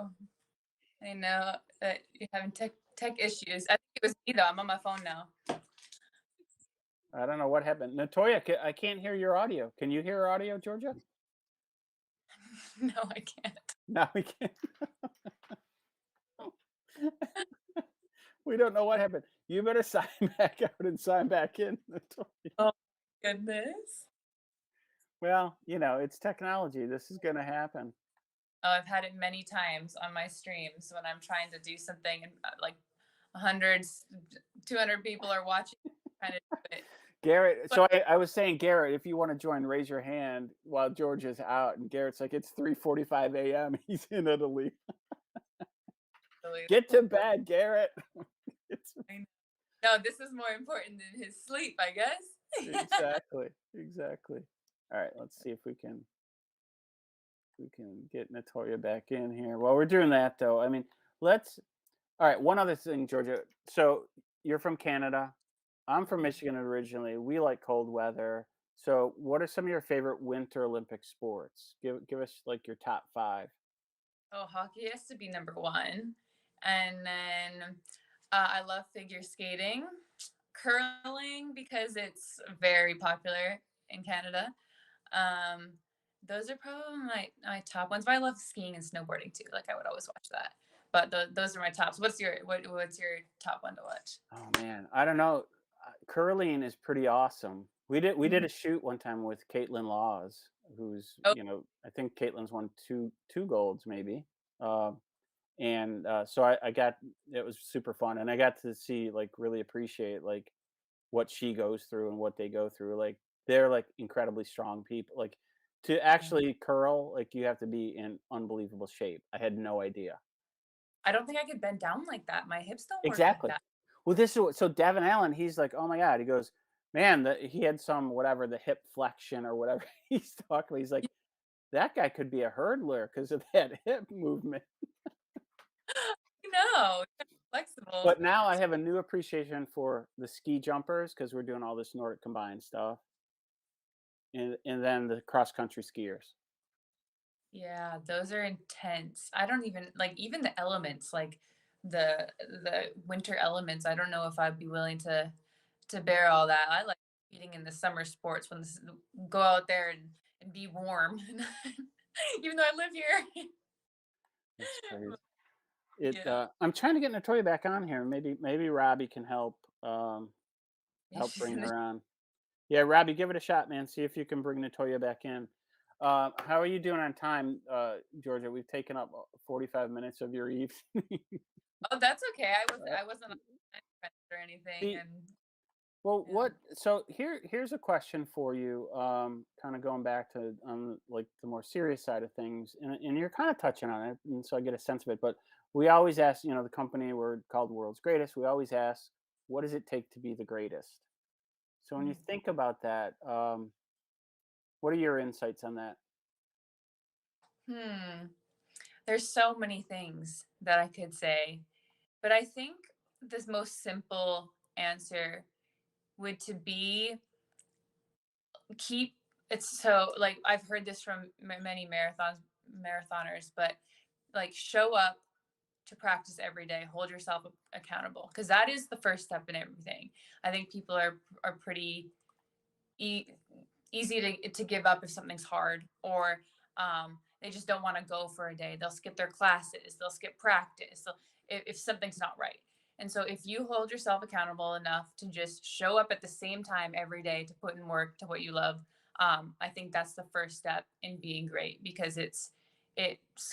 I know that you're having tech issues. I think it was me though. I'm on my phone now. I don't know what happened. Natoya, I can't hear your audio. Can you hear our audio, Georgia? No, I can't. No, we can't. We don't know what happened. You better sign back out and sign back in, Natoya. Oh goodness. Well, it's technology. This is going to happen. Oh, I've had it many times on my streams when I'm trying to do something and like 100, 200 people are watching, trying to do it. Garrett, so I was saying, Garrett, if you want to join, raise your hand while George is out. And Garrett's like, it's 3:45 a.m. He's in Italy. Get to bed, Garrett. No, this is more important than his sleep, I guess. Exactly. All right, let's see if we can get Natoya back in here. While we're doing that, though, I mean, all right, one other thing, Georgia. So you're from Canada. I'm from Michigan originally. We like cold weather. So what are some of your favorite Winter Olympic sports? Give us like your top 5. Oh, hockey has to be number 1. And then I love figure skating, curling because it's very popular in Canada. Those are probably my top ones. But I love skiing and snowboarding too. Like I would always watch that. But those are my tops. What's your top one to watch? Oh man, I don't know. Curling is pretty awesome. We did a shoot one time with Caitlin Laws, who's, Oh, I think Caitlin's won two golds maybe. Um, and so I got it was super fun, and I got to see, like, really appreciate, like, what she goes through and what they go through. Like, they're, like, incredibly strong people. Like, to yeah. actually curl, like, you have to be in unbelievable shape. I had no idea. I don't think I could bend down like that. My hips don't work like Exactly. that. Well, so Devin Allen, he's like, oh my god. He goes, man, he had some whatever the hip flexion or whatever he's talking about. He's like, that guy could be a hurdler because of that hip movement. No, flexible. But now I have a new appreciation for the ski jumpers because we're doing all this Nordic combined stuff, and then the cross country skiers. Yeah, those are intense. I don't even like even the elements, like the winter elements. I don't know if I'd be willing to bear all that. I like competing in the summer sports when this, go out there and be warm. Even though I live here. That's crazy. Yeah. I'm trying to get Natoya back on here. Maybe Robbie can Yeah, help she's bring in the her on. Yeah, Robbie, give it a shot, man. See if you can bring Natoya back in. How are you doing on time, Georgia? We've taken up 45 minutes of your evening. Oh, that's okay. I wasn't on time pressure or anything. See, And well, yeah. so here's a question for you, kind of going back to like the more serious side of things, and you're kind of touching on it, and so I get a sense of it. But we always ask, the company we're called World's Greatest. We always ask, what does it take to be the greatest? So when you think about that, what are your insights on that? Hmm. There's so many things that I could say, but I think this most simple answer would to be keep it's so like I've heard this from many marathoners, but like show up to practice every day, hold yourself accountable because that is the first step in everything. I think people are pretty e- easy to give up if something's hard or they just don't want to go for a day. They'll skip their classes, they'll skip practice if something's not right. And so if you hold yourself accountable enough to just show up at the same time every day to put in work to what you love, I think that's the first step in being great because it's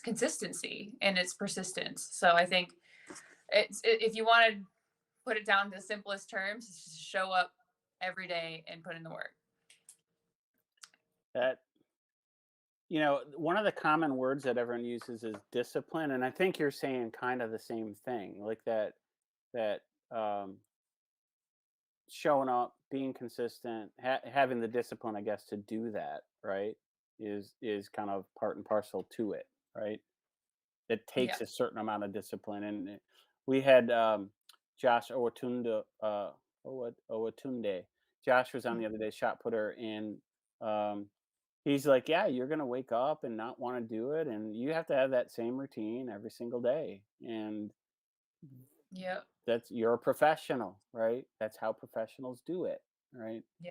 consistency and it's persistence. So I think if you want to put it down to the simplest terms, it's just show up every day and put in the work. That one of the common words that everyone uses is discipline, and I think you're saying kind of the same thing, like that um, showing up, being consistent, having the discipline, I guess, to do that, right, is kind of part and parcel to it, right? It Yeah. takes a certain amount of discipline, and we had Josh Owatunde. Josh was on the other day, shot putter, and um, he's like, yeah, you're gonna wake up and not want to do it, and you have to have that same routine every single day, and Yeah. you're a professional, right? That's how professionals do it, right? Yeah.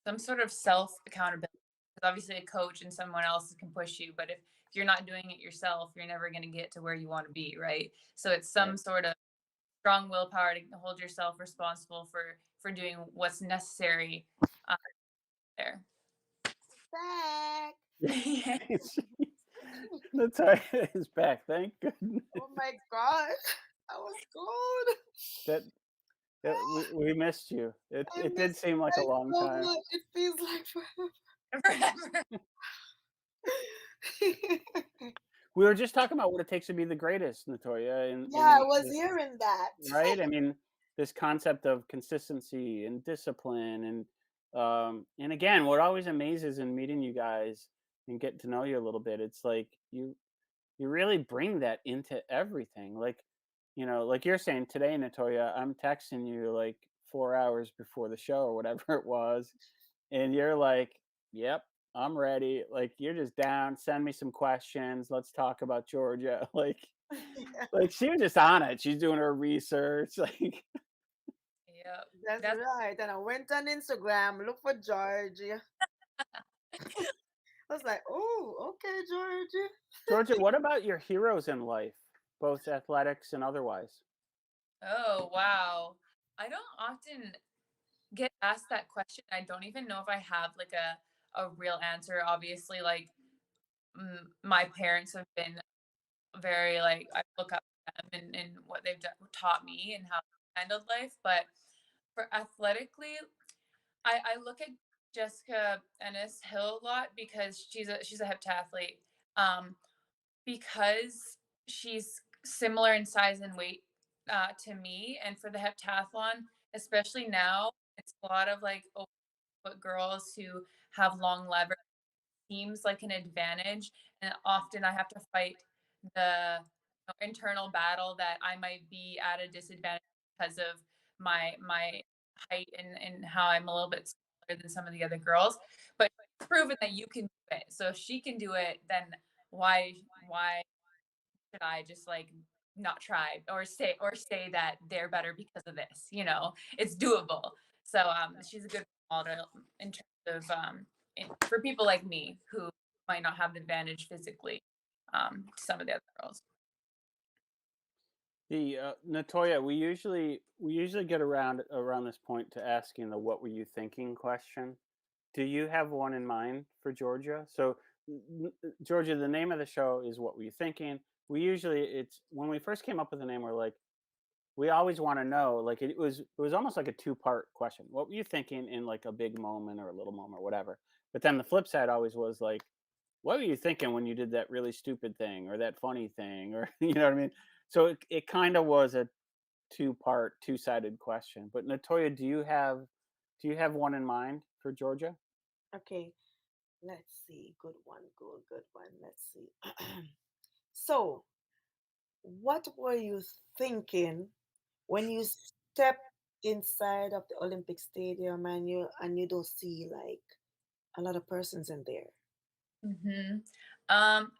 Some sort of self accountability. Because obviously, a coach and someone else can push you, but if you're not doing it yourself, you're never going to get to where you want to be, right? So it's Right. some sort of strong willpower to hold yourself responsible for doing what's necessary uh, there. Back. Yeah. That's how it's back. Thank goodness. Oh my God. I was good. That we missed you. It I it miss did seem you like a guys long so time. much. It feels like forever. Forever. We were just talking about what it takes to be the greatest, Natoya, Yeah, I in was this, hearing that. right? I mean, this concept of consistency and discipline, and again, what always amazes in meeting you guys and getting to know you a little bit, it's like you really bring that into everything. Like, like you're saying today, Natoya, I'm texting you like 4 hours before the show or whatever it was, and you're like, "Yep, I'm ready." Like, you're just down. Send me some questions. Let's talk about Georgia. Yeah, Like she was just on it. She's doing her research. Like, Yeah. that's That's right. And I went on Instagram, look for Georgia. I was like, oh, okay, Georgia. Georgia, what about your heroes in life, both athletics and otherwise? oh wow. I don't often get asked that question. I don't even know if I have like a real answer. Obviously, like my parents have been very like I look up to them and what they've taught me and how they handled life. But for athletically, I look at Jessica Ennis Hill a lot because she's a heptathlete. Um, because she's similar in size and weight to me, and for the heptathlon, especially now, it's a lot of like foot girls who have long lever seems like an advantage, and often I have to fight the internal battle that I might be at a disadvantage because of my height and how I'm a little bit smaller than some of the other girls. But it's proven that you can do it. So if she can do it, then why should I just like not try or say that they're better because of this? It's doable. So she's a good model in terms of for people like me who might not have the advantage physically to some of the other girls. The Natoya, we usually get around this point to asking the "What were you thinking?" question. Do you have one in mind for Georgia? So, Georgia, the name of the show is "What Were You Thinking?" It's when we first came up with the name, we're like, we always want to know, like it was almost like a two-part question. What were you thinking in like a big moment or a little moment or whatever? But then the flip side always was like, what were you thinking when you did that really stupid thing or that funny thing, or you know what I mean? So it kind of was a two-part, two-sided question. But Natoya, do you have one in mind for Georgia? Okay, let's see. Good one, good one. Let's see. So, what were you thinking when you step inside of the Olympic Stadium and you don't see like a lot of persons in there? hmm Um,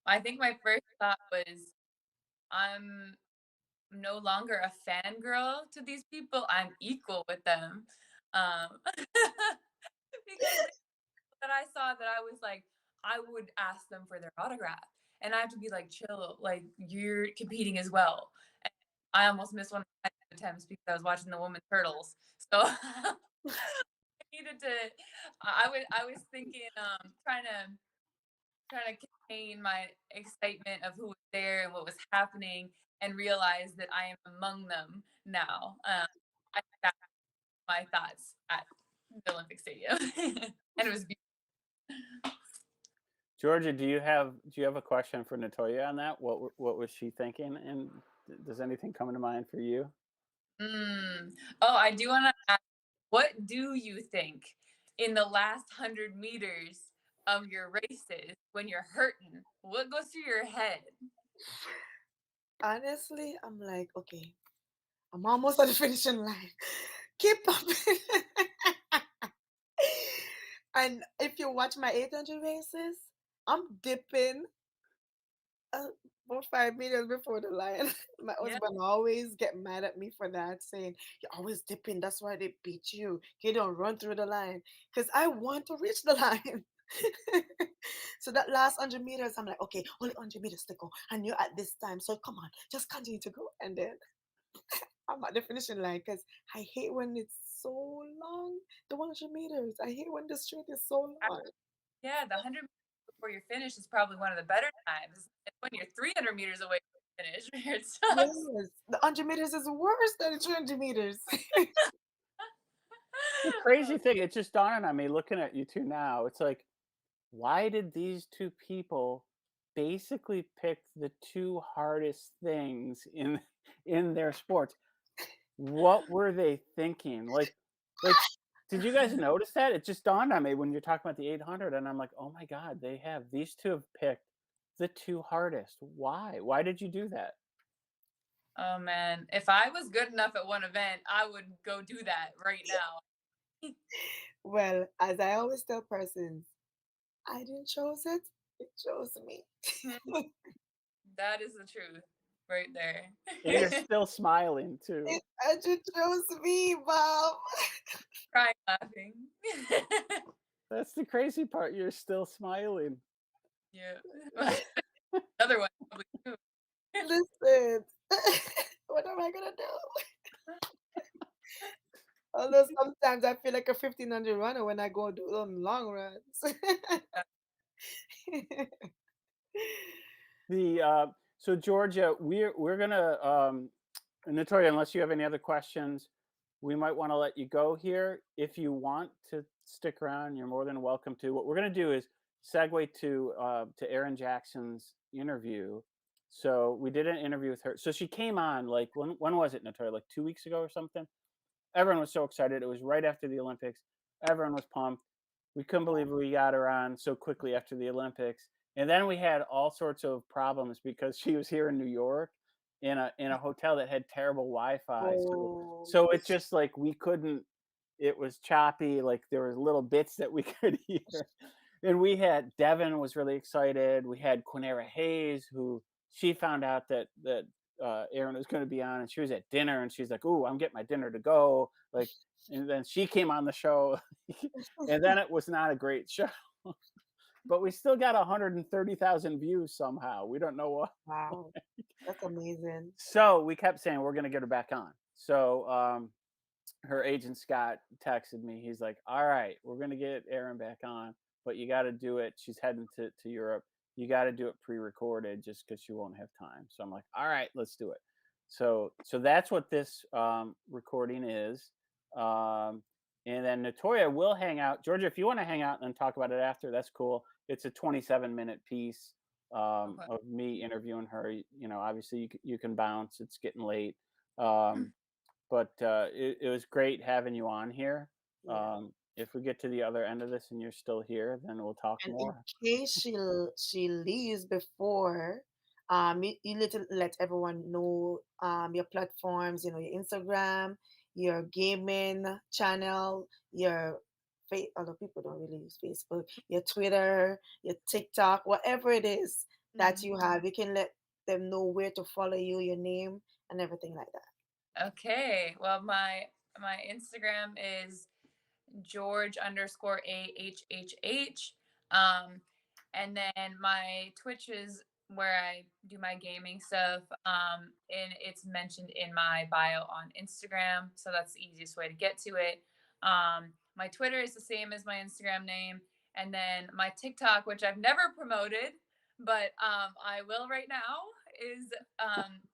I think my first thought was I'm no longer a fangirl to these people. I'm equal with them. Because that I saw that I was like, I would ask them for their autograph. And I have to be like, chill, like you're competing as well. And I almost missed one of my attempts because I was watching the women's hurdles. So I needed to I was thinking trying to contain my excitement of who was there and what was happening and realize that I am among them now. I That's my thoughts at the Olympic Stadium. And it was beautiful. Georgia, do you have a question for Natoya on that? What was she thinking? And does anything come to mind for you? Oh, I do want to ask, what do you think in the last 100 meters of your races when you're hurting? What goes through your head? Honestly, I'm like, okay, I'm almost at the finishing line. Keep up. And if you watch my 800 races, I'm dipping uh, 4 5 meters before the line. My Yeah. husband always get mad at me for that, saying you're always dipping. That's why they beat you. You don't run through the line because I want to reach the line. So that last 100 meters, I'm like, okay, only 100 meters to go, and you're at this time, so come on, just continue to go. And then I'm at the finishing line because I hate when it's so long. The 100 meters, I hate when the straight is so long. Yeah, the 100 meters before you're finished is probably one of the better times. It's when you're 300 meters away from finish where it sucks. Yes, the 100 meters is worse than the 200 meters. The crazy thing, it just dawned on me looking at you two now. It's like, why did these two people basically pick the two hardest things in their sports? What were they thinking? Like, did you guys notice that? It just dawned on me when you're talking about the 800, and I'm like, oh my god, these two have picked the two hardest. Why? Why did you do that? Oh man, if I was good enough at one event, I would go do that right now. Well, as I always tell persons, I didn't choose it, it chose me. That is the truth right there. And you're still smiling too. It actually chose me, Bob. Crying laughing. That's the crazy part. You're still smiling. Yeah. Another one probably too. Listen, what am I gonna do? know sometimes I feel like a 1500 runner when I go do them long runs. The so Georgia, we're gonna Natoya, unless you have any other questions, we might want to let you go here. If you want to stick around, you're more than welcome to. What we're gonna do is segue to Erin Jackson's interview. So we did an interview with her. So she came on like when was it, Natoya? Like 2 weeks ago or something. Everyone was so excited. It was right after the Olympics. Everyone was pumped. We couldn't believe we got her on so quickly after the Olympics. And then we had all sorts of problems because she was here in New York in a hotel that had terrible Wi-Fi. So Oh, so it just like we couldn't, it was choppy, like there was little bits that we could hear. And we had Devin was really excited. We had Quinera Hayes, who she found out that Erin was going to be on, and she was at dinner, and she's like, "Ooh, I'm getting my dinner to go." Like, and then she came on the show, and then it was not a great show, but we still got 130,000 views somehow. We don't know what. wow. That's amazing. So we kept saying we're going to get her back on. So her agent Scott texted me. He's like, "All right, we're gonna get Erin back on, but you got to do it. She's heading to Europe. You got to do it pre-recorded, just because she won't have time." So I'm like, "All right, let's do it." So that's what this recording is. Um, and then Natoya will hang out. Georgia, if you want to hang out and talk about it after, that's cool. It's a 27-minute piece Okay. of me interviewing her. You know, obviously you can bounce. It's getting late. Um, but it was great having you on here. Yeah. If we get to the other end of this and you're still here, then we'll talk And in more. case she leaves before, you need to let everyone know your platforms, you know, your Instagram, your gaming channel, your other people don't really use Facebook, your Twitter, your TikTok, whatever it is that you have, you can let them know where to follow you, your name, and everything like that. Okay. Well, my Instagram is George_AHHH. Um, and then my Twitch is where I do my gaming stuff. And it's mentioned in my bio on Instagram. So that's the easiest way to get to it. My Twitter is the same as my Instagram name. And then my TikTok, which I've never promoted, but I will right now, is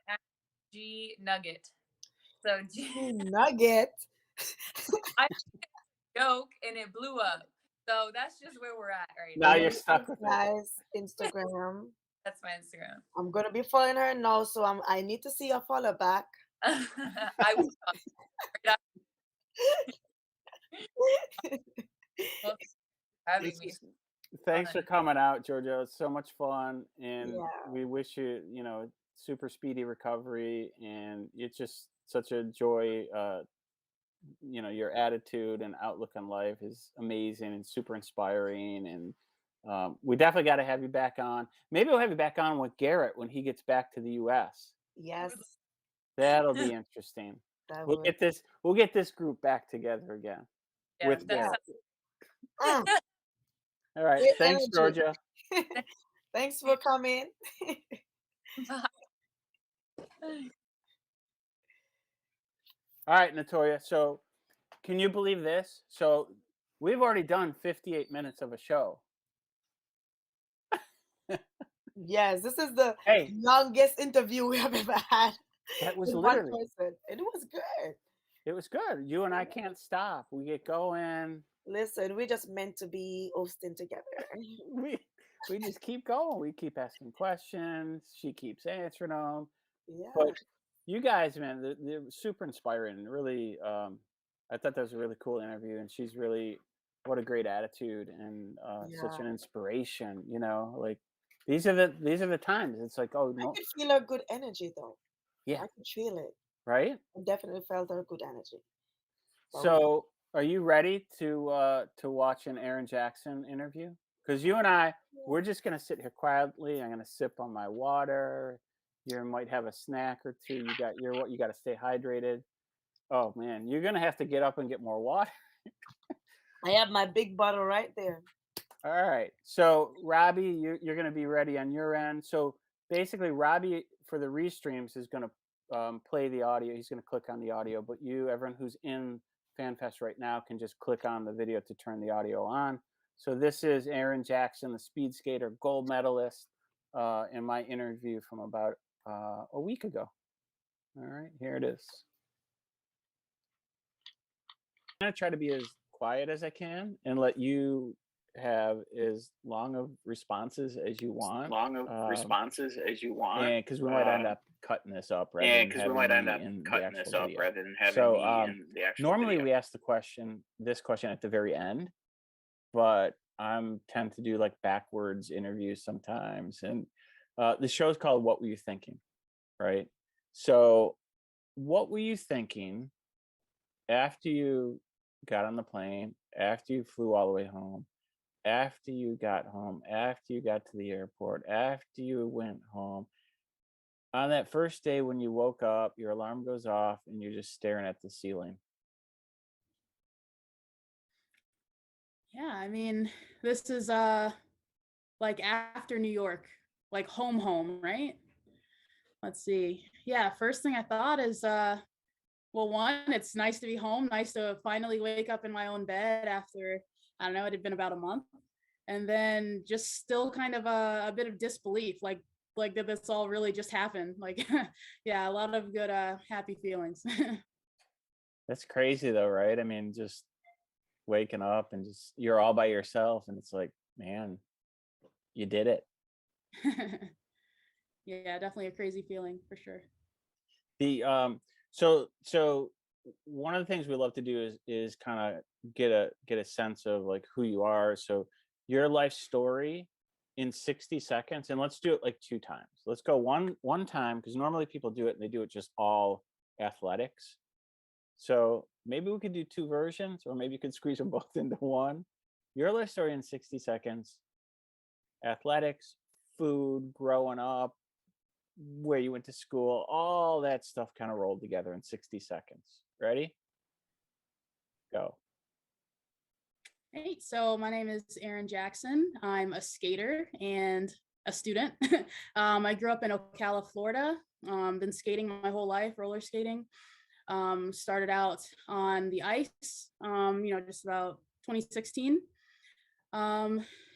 at G Nugget. So Nugget. I joke and it blew up. So that's just where we're at right Now now. you're There it stuck is, with it. guys. Instagram. That's my Instagram. I'm gonna be following her now, so I need to see your follow back. I will right well, thanks for having This me. is, thanks for Fun. coming out, Georgia. It's so much fun, and Yeah, we wish you, super speedy recovery. And it's just such a joy. Your attitude and outlook on life is amazing and super inspiring. And we definitely got to have you back on. Maybe we'll have you back on with Garrett when he gets back to the U.S. yes, That'll be interesting. that We'll would. get this. We'll get this group back together again Yeah, with that Yeah. Garrett. Mm, All right. great Thanks, energy. Georgia. Thanks for coming. sounds. All right, Natoya. So, can you believe this? So, we've already done 58 minutes of a show. Yes, this is the Hey, longest interview we have ever had that was with one literally. person. It was good. It was good. You and I can't stop. We get going. Listen, we're just meant to be hosting together. We we just keep going. We keep asking questions. She keeps answering them. Yeah, But you guys, man, they're super inspiring. Really, I thought that was a really cool interview, and she's really, what a great attitude and such yeah. an inspiration. Like these are the times. It's like, oh I no, could feel her good energy though. yeah, I could feel it. right. I definitely felt her good energy. But we, So, are you ready to watch an Erin Jackson interview? Because you and I, we're just gonna sit here quietly. I'm gonna sip on my water. You might have a snack or two. You got to stay hydrated. Oh man, you're gonna have to get up and get more water. I have my big bottle right there. All right. So Robbie, you're gonna be ready on your end. So basically, Robbie for the restreams is gonna play the audio. He's gonna click on the audio, but everyone who's in FanFest right now can just click on the video to turn the audio on. So this is Erin Jackson, the speed skater gold medalist, in my interview from about a week ago. All right, here it is. I'm going to try to be as quiet as I can and let you have as long of responses as you want. And because we might end up cutting this up rather than having me in the actual video. So normally we ask this question at the very end, but I'm tend to do like backwards interviews sometimes. And the show's called What Were You Thinking? Right? So what were you thinking after you got on the plane, after you flew all the way home, after you got home, after you got to the airport, after you went home, on that first day when you woke up, your alarm goes off and you're just staring at the ceiling? Yeah, I mean, this is like after New York, like home, right? Let's see. Yeah, first thing I thought is well, one, it's nice to be home, nice to finally wake up in my own bed after, I don't know, it had been about a month. And then just still kind of a bit of disbelief, like that this all really just happened. Like, yeah, a lot of good happy feelings. That's crazy though, right? I mean, just waking up and just you're all by yourself and it's like, man, you did it. Yeah, definitely a crazy feeling for sure. The so one of the things we love to do is kind of get a sense of like who you are. So your life story in 60 seconds, and let's do it like 2 times. Let's go one time, because normally people do it and they do it just all athletics. So maybe we could do 2 versions, or maybe you could squeeze them both into one. Your life story in 60 seconds, athletics, food, growing up, where you went to school, all that stuff kind of rolled together in 60 seconds. Ready? Go. Hey, so my name is Erin Jackson. I'm a skater and a student. I grew up in Ocala, Florida. Been skating my whole life, roller skating. Started out on the ice, just about 2016.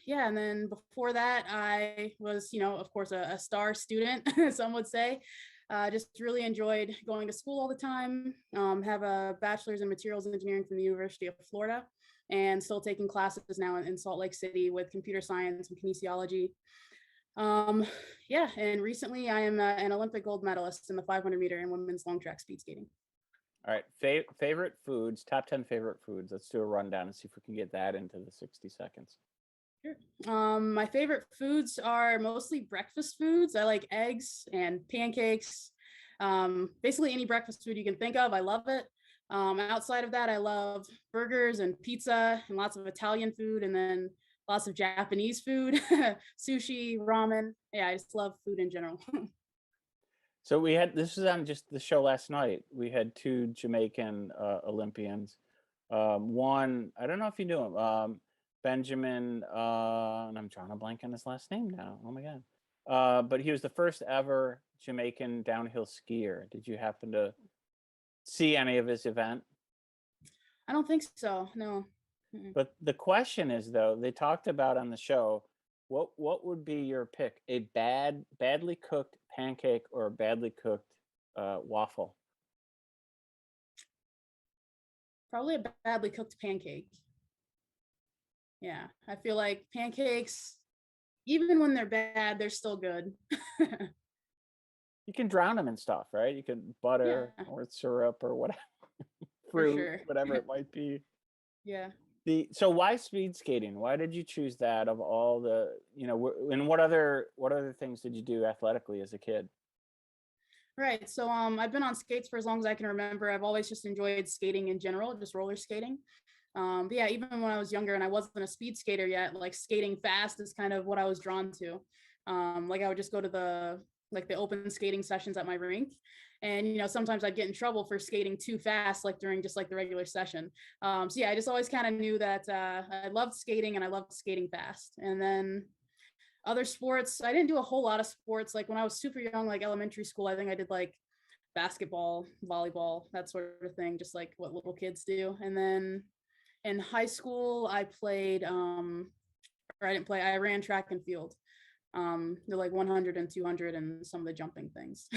Yeah, and then before that, I was, of course, a star student, some would say. Just really enjoyed going to school all the time. Have a bachelor's in materials engineering from the University of Florida, and still taking classes now in Salt Lake City with computer science and kinesiology. Yeah, and recently I am an Olympic gold medalist in the 500 meter and women's long track speed skating. All right, favorite foods, top 10 favorite foods. Let's do a rundown and see if we can get that into the 60 seconds. Sure. My favorite foods are mostly breakfast foods. I like eggs and pancakes. Basically any breakfast food you can think of, I love it. Outside of that, I love burgers and pizza and lots of Italian food, and then lots of Japanese food, sushi, ramen. Yeah, I just love food in general. So this was on just the show last night. We had 2 Jamaican Olympians. One, I don't know if you knew him, Benjamin, and I'm drawing a blank on his last name now. Oh my God. But he was the first ever Jamaican downhill skier. Did you happen to see any of his event? I don't think so, no. Mm-mm. But the question is, though, they talked about on the show, what would be your pick? A badly cooked pancake or a badly cooked waffle? Probably a badly cooked pancake. Yeah, I feel like pancakes, even when they're bad, they're still good. You can drown them in stuff, right? You can butter or syrup or whatever, fruit, sure. whatever it might be. Yeah. So why speed skating? Why did you choose that of all the, and what other things did you do athletically as a kid? Right. So I've been on skates for as long as I can remember. I've always just enjoyed skating in general, just roller skating. But yeah, even when I was younger and I wasn't a speed skater yet, like skating fast is kind of what I was drawn to. Like I would just go to the open skating sessions at my rink. And, sometimes I'd get in trouble for skating too fast, like during just like the regular session. So yeah, I just always kind of knew that I loved skating and I loved skating fast. And then other sports, I didn't do a whole lot of sports. Like when I was super young, like elementary school, I think I did like basketball, volleyball, that sort of thing, just like what little kids do. And then in high school, I played, or I didn't play, I ran track and field. They're like 100 and 200 and some of the jumping things.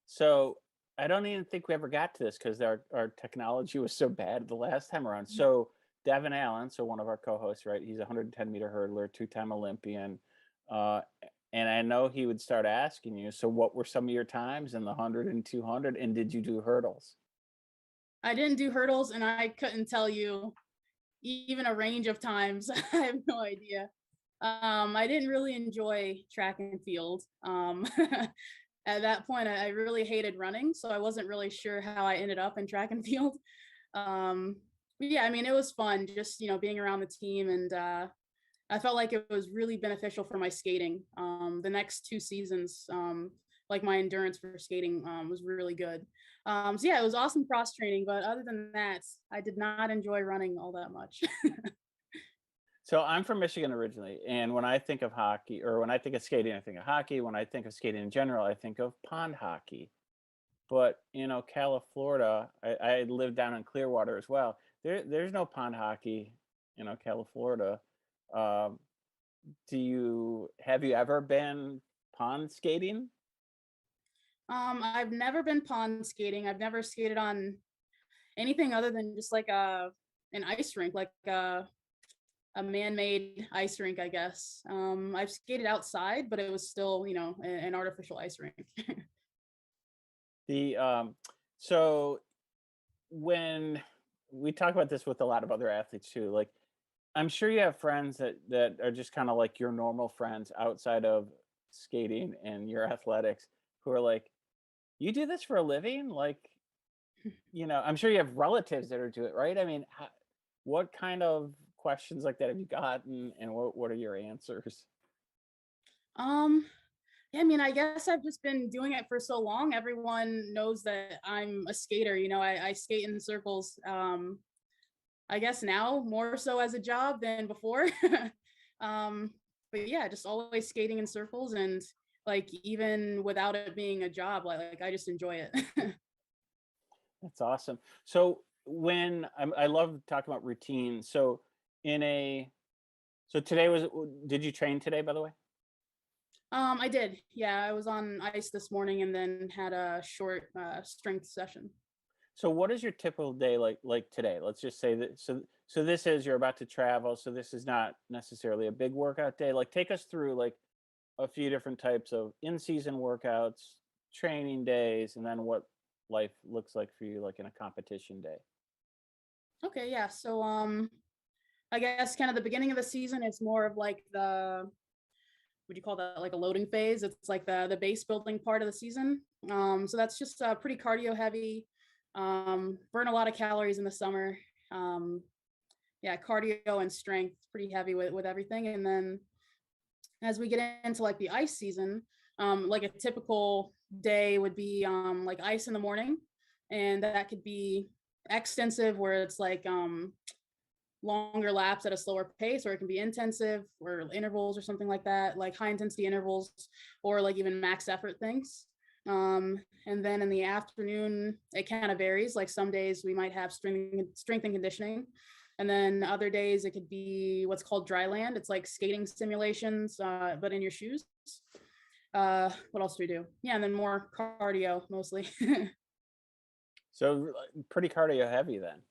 So I don't even think we ever got to this because our technology was so bad the last time around. So Devin Allen, so one of our co-hosts, right? He's a 110-meter hurdler, two-time Olympian. And I know he would start asking you, so what were some of your times in the 100 and 200? And did you do hurdles? I didn't do hurdles, and I couldn't tell you even a range of times. I have no idea. I didn't really enjoy track and field. At that point, I really hated running, so I wasn't really sure how I ended up in track and field. But yeah, I mean, it was fun just, being around the team, and I felt like it was really beneficial for my skating. The next 2 seasons, like my endurance for skating was really good. So yeah, it was awesome cross training, but other than that, I did not enjoy running all that much. So I'm from Michigan originally, and when I think of hockey, or when I think of skating, I think of hockey. When I think of skating in general, I think of pond hockey. But Florida, I live down in Clearwater as well. There's no pond hockey, Florida. Um, have you ever been pond skating? I've never been pond skating. I've never skated on anything other than just like an ice rink, like a man-made ice rink, I guess. I've skated outside, but it was still, an artificial ice rink. So when we talk about this with a lot of other athletes too, like I'm sure you have friends that are just kind of like your normal friends outside of skating and your athletics who are like, you do this for a living? Like, I'm sure you have relatives that are do it, right? I mean, what kind of questions like that have you gotten, and what are your answers? Yeah, I mean, I guess I've just been doing it for so long. Everyone knows that I'm a skater. I skate in circles. I guess now more so as a job than before. But yeah, just always skating in circles, and like even without it being a job, like I just enjoy it. That's awesome. So I love talking about routine. So did you train today, by the way? I did. Yeah, I was on ice this morning and then had a short strength session. So what is your typical day like today? Let's just say that so this is, you're about to travel, so this is not necessarily a big workout day. Like take us through like a few different types of in-season workouts, training days, and then what life looks like for you like in a competition day. Okay, yeah. So I guess kind of the beginning of the season is more of like what do you call that, like a loading phase. It's like the base building part of the season. So that's just pretty cardio heavy. Burn a lot of calories in the summer. Yeah, cardio and strength pretty heavy with everything. And then as we get into like the ice season, like a typical day would be like ice in the morning, and that could be extensive where it's like longer laps at a slower pace, or it can be intensive or intervals or something like that, like high intensity intervals, or like even max effort things. And then in the afternoon, it kind of varies. Like some days we might have strength and conditioning. And then other days it could be what's called dry land. It's like skating simulations, but in your shoes. What else do we do? Yeah, and then more cardio mostly. So pretty cardio heavy then.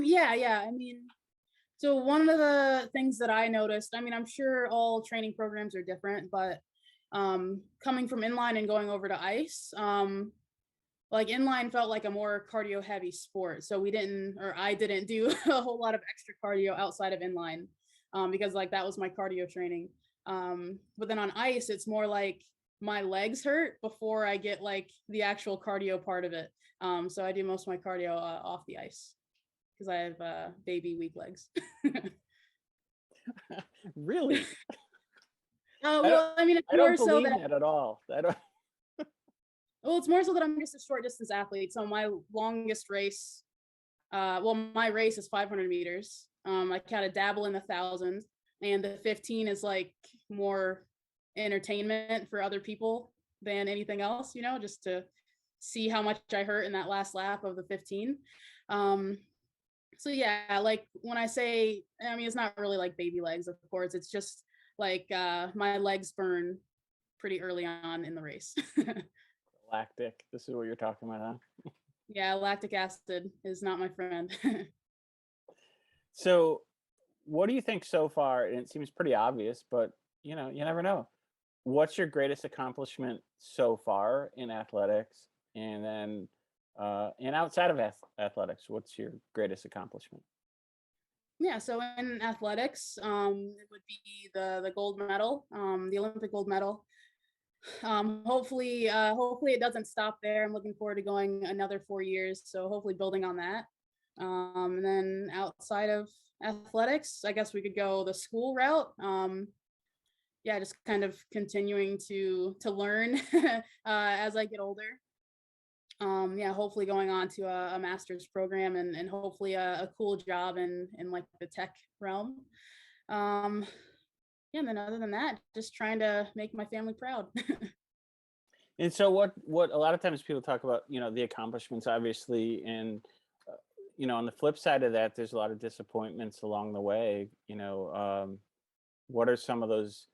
Yeah. I mean, so one of the things that I noticed, I mean, I'm sure all training programs are different, but coming from inline and going over to ice, like inline felt like a more cardio heavy sport. So I didn't do a whole lot of extra cardio outside of inline, because like that was my cardio training. But then on ice, it's more like my legs hurt before I get like the actual cardio part of it. So I do most of my cardio off the ice because I have baby weak legs. Really? Well, I mean, it's I don't more so believe that that at all. well, it's more so that I'm just a short distance athlete. So my longest race, well, my race is 500 meters. I kind of dabble in the 1,000, and the 15 is like more entertainment for other people. than anything else, just to see how much I hurt in that last lap of the 15. So yeah, like when I say, I mean, it's not really like baby legs, of course. It's just like my legs burn pretty early on in the race. Lactic. This is what you're talking about, huh? Yeah, lactic acid is not my friend. So what do you think so far? And it seems pretty obvious, but you never know. What's your greatest accomplishment so far in athletics? And then and outside of athletics, what's your greatest accomplishment? Yeah, so in athletics, it would be the gold medal, the Olympic gold medal. Hopefully it doesn't stop there. I'm looking forward to going another 4 years, so hopefully building on that. And then outside of athletics, I guess we could go the school route. Yeah, just kind of continuing to learn as I get older. Yeah, hopefully going on to a master's program and hopefully a cool job in like the tech realm. Yeah, and then other than that, just trying to make my family proud. And so what a lot of times people talk about, the accomplishments, obviously, and on the flip side of that, there's a lot of disappointments along the way. What are some of those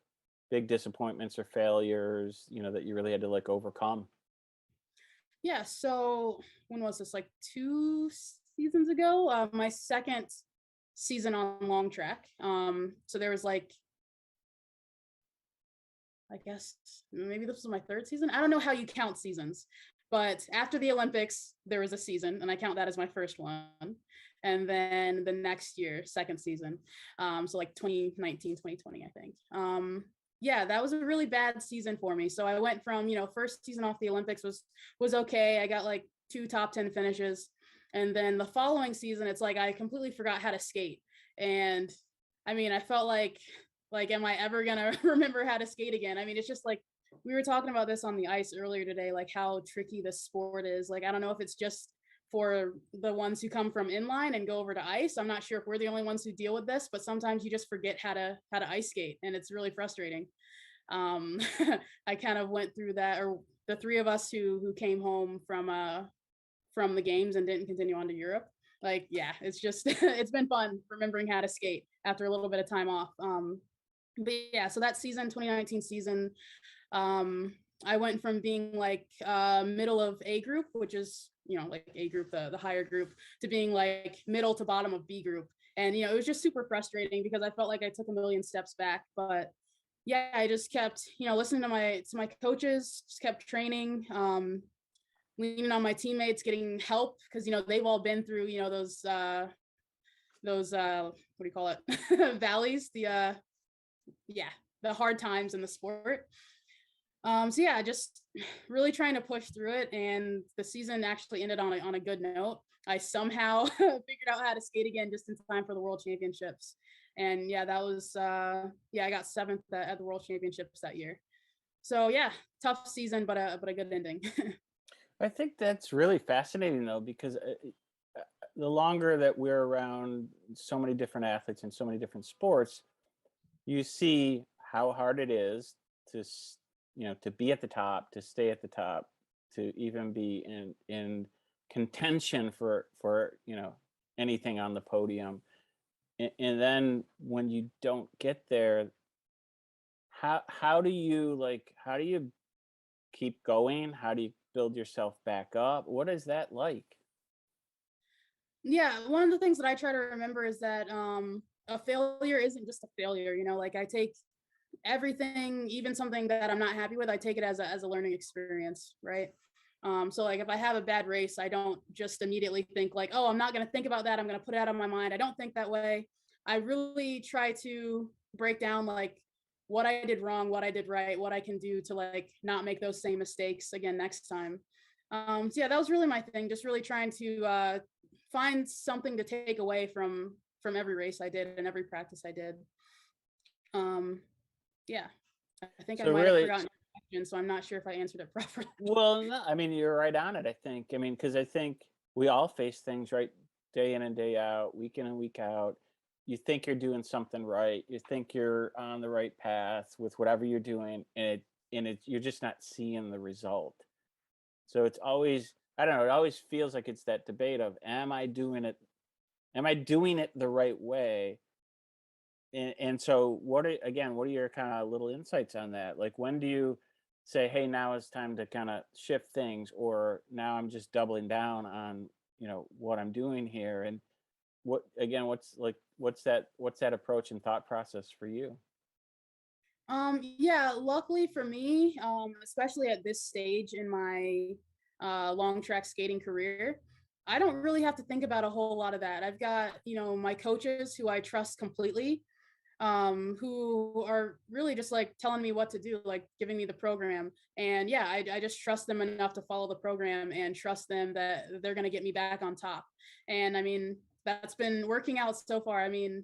big disappointments or failures, that you really had to like overcome? Yeah, so when was this? Like 2 seasons ago? My second season on long track. So there was like, I guess maybe this was my third season. I don't know how you count seasons, but after the Olympics, there was a season, and I count that as my first one. And then the next year, second season. So like 2019, 2020, I think. Yeah, that was a really bad season for me. So I went from, first season off the Olympics was okay. I got like 2 top 10 finishes. And then the following season, it's like I completely forgot how to skate. And I mean, I felt like am I ever gonna remember how to skate again? I mean, it's just like we were talking about this on the ice earlier today, like how tricky this sport is. Like, I don't know if it's just for the ones who come from inline and go over to ice. I'm not sure if we're the only ones who deal with this, but sometimes you just forget how to ice skate, and it's really frustrating. I kind of went through that, or the three of us who came home from the games and didn't continue on to Europe. Like, yeah, it's just it's been fun remembering how to skate after a little bit of time off. But yeah, so that season, 2019 season, I went from being like middle of A group, which is, like A group, the higher group, to being like middle to bottom of B group. And, it was just super frustrating because I felt like I took a million steps back. But yeah, I just kept, listening to my coaches, just kept training, leaning on my teammates, getting help because, they've all been through, those what do you call it? Valleys, the hard times in the sport. So yeah, just really trying to push through it, and the season actually ended on a good note. I somehow figured out how to skate again just in time for the World Championships, and yeah, that was I got 7th at the World Championships that year. So yeah, tough season, but a good ending. I think that's really fascinating, though, because the longer that we're around so many different athletes in so many different sports, you see how hard it is to to be at the top, to stay at the top, to even be in contention for anything on the podium. And then when you don't get there, how do you keep going? How do you build yourself back up? What is that like? Yeah, one of the things that I try to remember is that a failure isn't just a failure. Like I take everything, even something that I'm not happy with, I take it as a learning experience, right? So like if I have a bad race, I don't just immediately think like, oh, I'm not going to think about that, I'm going to put it out of my mind. I don't think that way. I really try to break down like what I did wrong, what I did right, what I can do to like not make those same mistakes again next time. So yeah, that was really my thing, just really trying to find something to take away from every race I did and every practice I did. Yeah, I think I So might have really, forgotten your question, so I'm not sure if I answered it properly. well, no, I mean, you're right on it, I think. I mean, because I think we all face things, right? Day in and day out, week in and week out. You think you're doing something right. You think you're on the right path with whatever you're doing, and and you're just not seeing the result. So it's always, I don't know, it always feels like it's that debate of, am I doing it the right way? And so what are your kind of little insights on that? Like, when do you say, hey, now it's time to kind of shift things, or now I'm just doubling down on, what I'm doing here? And what's that approach and thought process for you? Yeah, luckily for me, especially at this stage in my long track skating career, I don't really have to think about a whole lot of that. I've got, my coaches who I trust completely, who are really just like telling me what to do, like giving me the program. And yeah, I just trust them enough to follow the program and trust them that they're going to get me back on top. And I mean, that's been working out so far. I mean,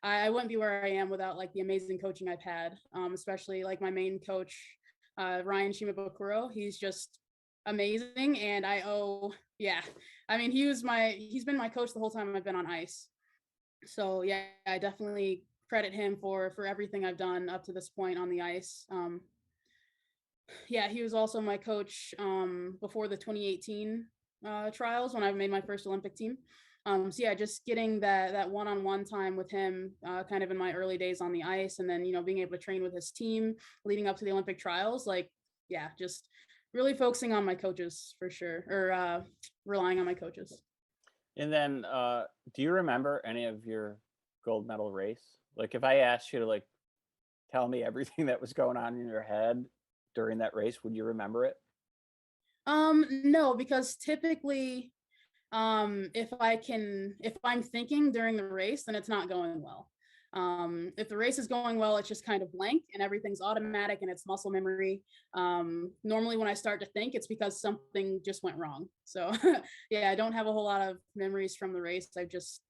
I wouldn't be where I am without like the amazing coaching I've had, especially like my main coach, Ryan Shimabukuro. He's just amazing. And yeah, I mean, he's been my coach the whole time I've been on ice. So yeah, I definitely credit him for everything I've done up to this point on the ice. Yeah, he was also my coach before the 2018 trials when I made my first Olympic team. So yeah, just getting that one-on-one time with him kind of in my early days on the ice, and then being able to train with his team leading up to the Olympic trials, like yeah, just really focusing on my coaches for sure, or relying on my coaches. And then do you remember any of your gold medal race? Like, if I asked you to like tell me everything that was going on in your head during that race, would you remember it? No, because typically if I'm thinking during the race, then it's not going well. If the race is going well, it's just kind of blank and everything's automatic and it's muscle memory. Normally when I start to think, it's because something just went wrong. So yeah, I don't have a whole lot of memories from the race. I just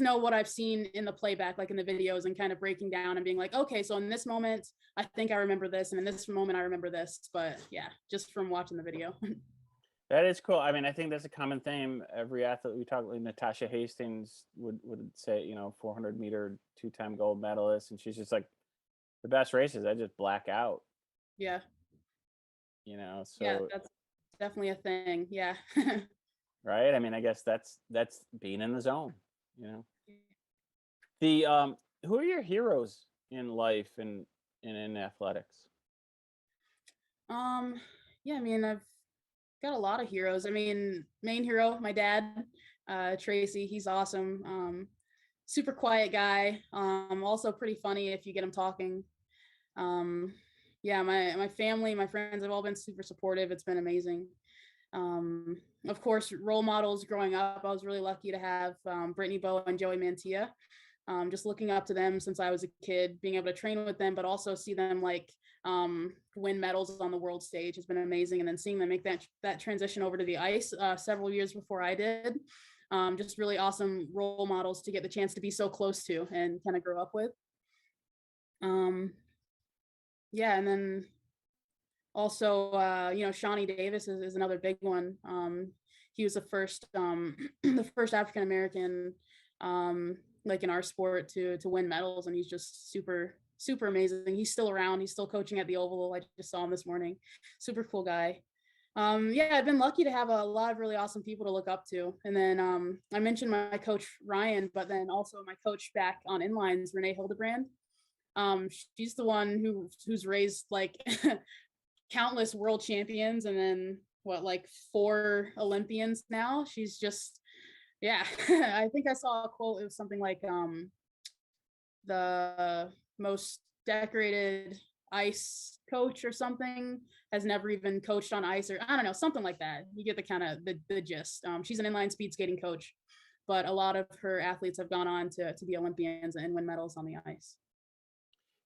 know what I've seen in the playback, like in the videos, and kind of breaking down and being like, okay, so in this moment, I think I remember this, and in this moment, I remember this. But yeah, just from watching the video. That is cool. I mean, I think that's a common theme. Every athlete we talk, like Natasha Hastings would say, 400-meter 2-time gold medalist, and she's just like, the best races, I just black out. Yeah. Yeah, that's definitely a thing. Yeah. Right. I mean, I guess that's being in the zone. The who are your heroes in life and in athletics? Yeah, I mean, I've got a lot of heroes. I mean, main hero, my dad, Tracy. He's awesome. Super quiet guy. Also pretty funny if you get him talking. Yeah, my family, my friends have all been super supportive. It's been amazing. Of course, role models growing up, I was really lucky to have Brittany Bowe and Joey Mantia. Just looking up to them since I was a kid, being able to train with them, but also see them like win medals on the world stage has been amazing. And then seeing them make that transition over to the ice several years before I did, just really awesome role models to get the chance to be so close to and kind of grow up with. Yeah, and then also, Shawnee Davis is another big one. He was the first African American, like in our sport to win medals, and he's just super amazing. He's still around. He's still coaching at the Oval. I just saw him this morning. Super cool guy. Yeah, I've been lucky to have a lot of really awesome people to look up to. And then I mentioned my coach Ryan, but then also my coach back on inlines, Renee Hildebrand. She's the one who's raised like countless world champions, and then like 4 Olympians now. She's just, yeah. I think I saw a quote. It was something like the most decorated ice coach or something has never even coached on ice, or I don't know, something like that. You get the kind of the gist. She's an inline speed skating coach, but a lot of her athletes have gone on to be Olympians and win medals on the ice.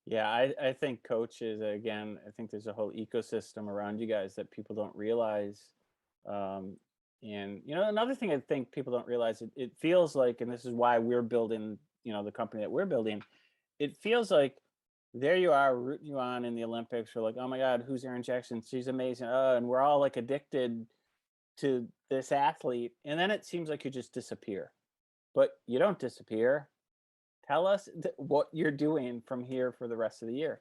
Yeah, I think coaches, again, I think there's a whole ecosystem around you guys that people don't realize. And another thing I think people don't realize, it feels like, and this is why we're building, the company that we're building, it feels like there you are rooting you on in the Olympics. We're like, oh my God, who's Erin Jackson? She's amazing. And we're all like addicted to this athlete. And then it seems like you just disappear, but you don't disappear. Tell us what you're doing from here for the rest of the year.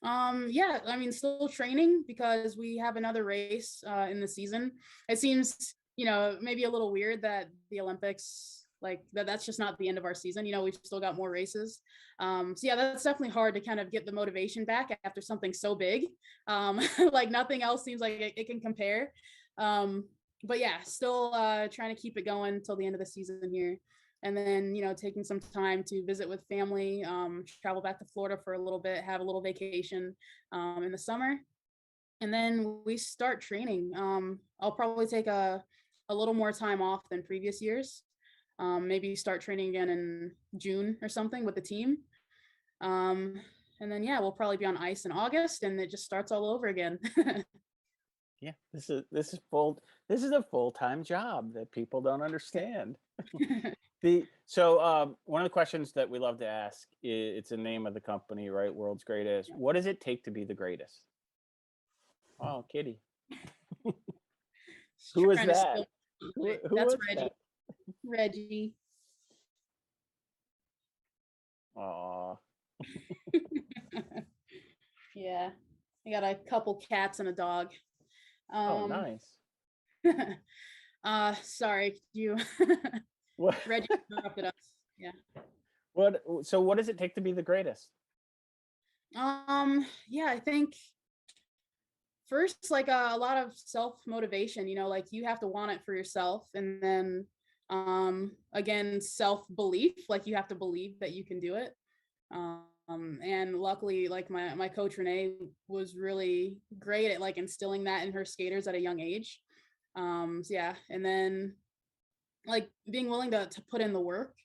Yeah, I mean, still training because we have another race in the season. It seems, maybe a little weird that the Olympics, like that's just not the end of our season. We've still got more races. So yeah, that's definitely hard to kind of get the motivation back after something so big. Like nothing else seems like it can compare. But yeah, still trying to keep it going till the end of the season here. And then taking some time to visit with family, travel back to Florida for a little bit, have a little vacation in the summer, and then we start training. I'll probably take a little more time off than previous years. Maybe start training again in June or something with the team. And then yeah, we'll probably be on ice in August, and it just starts all over again. Yeah, this is a full-time job that people don't understand. So one of the questions that we love to ask is, it's the name of the company, right? World's Greatest. What does it take to be the greatest? Oh, Kitty. Who is that? Who That's was Reggie. that? Reggie. Aw. Yeah, I got a couple cats and a dog. Oh, nice. Sorry, you What? Reggie interrupted us. Yeah. So what does it take to be the greatest? Yeah, I think first, like a lot of self-motivation, like you have to want it for yourself. And then again, self-belief, like you have to believe that you can do it. And luckily, like my coach Renee was really great at like instilling that in her skaters at a young age. So yeah, and then like being willing to put in the work,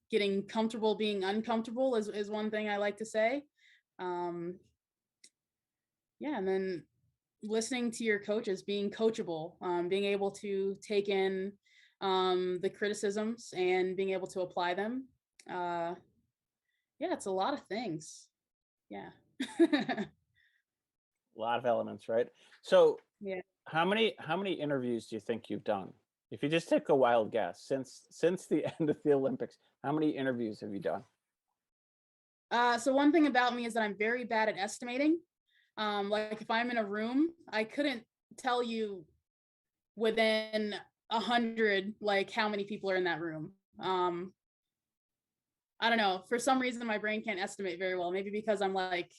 getting comfortable being uncomfortable is one thing I like to say. Yeah, and then listening to your coaches, being coachable, being able to take in the criticisms and being able to apply them. Yeah, it's a lot of things. Yeah. A lot of elements, right? So Yeah. how many interviews do you think you've done? If you just take a wild guess, since the end of the Olympics, how many interviews have you done? So one thing about me is that I'm very bad at estimating. Like if I'm in a room, I couldn't tell you within 100 like how many people are in that room. I don't know. For some reason, my brain can't estimate very well. Maybe because I'm like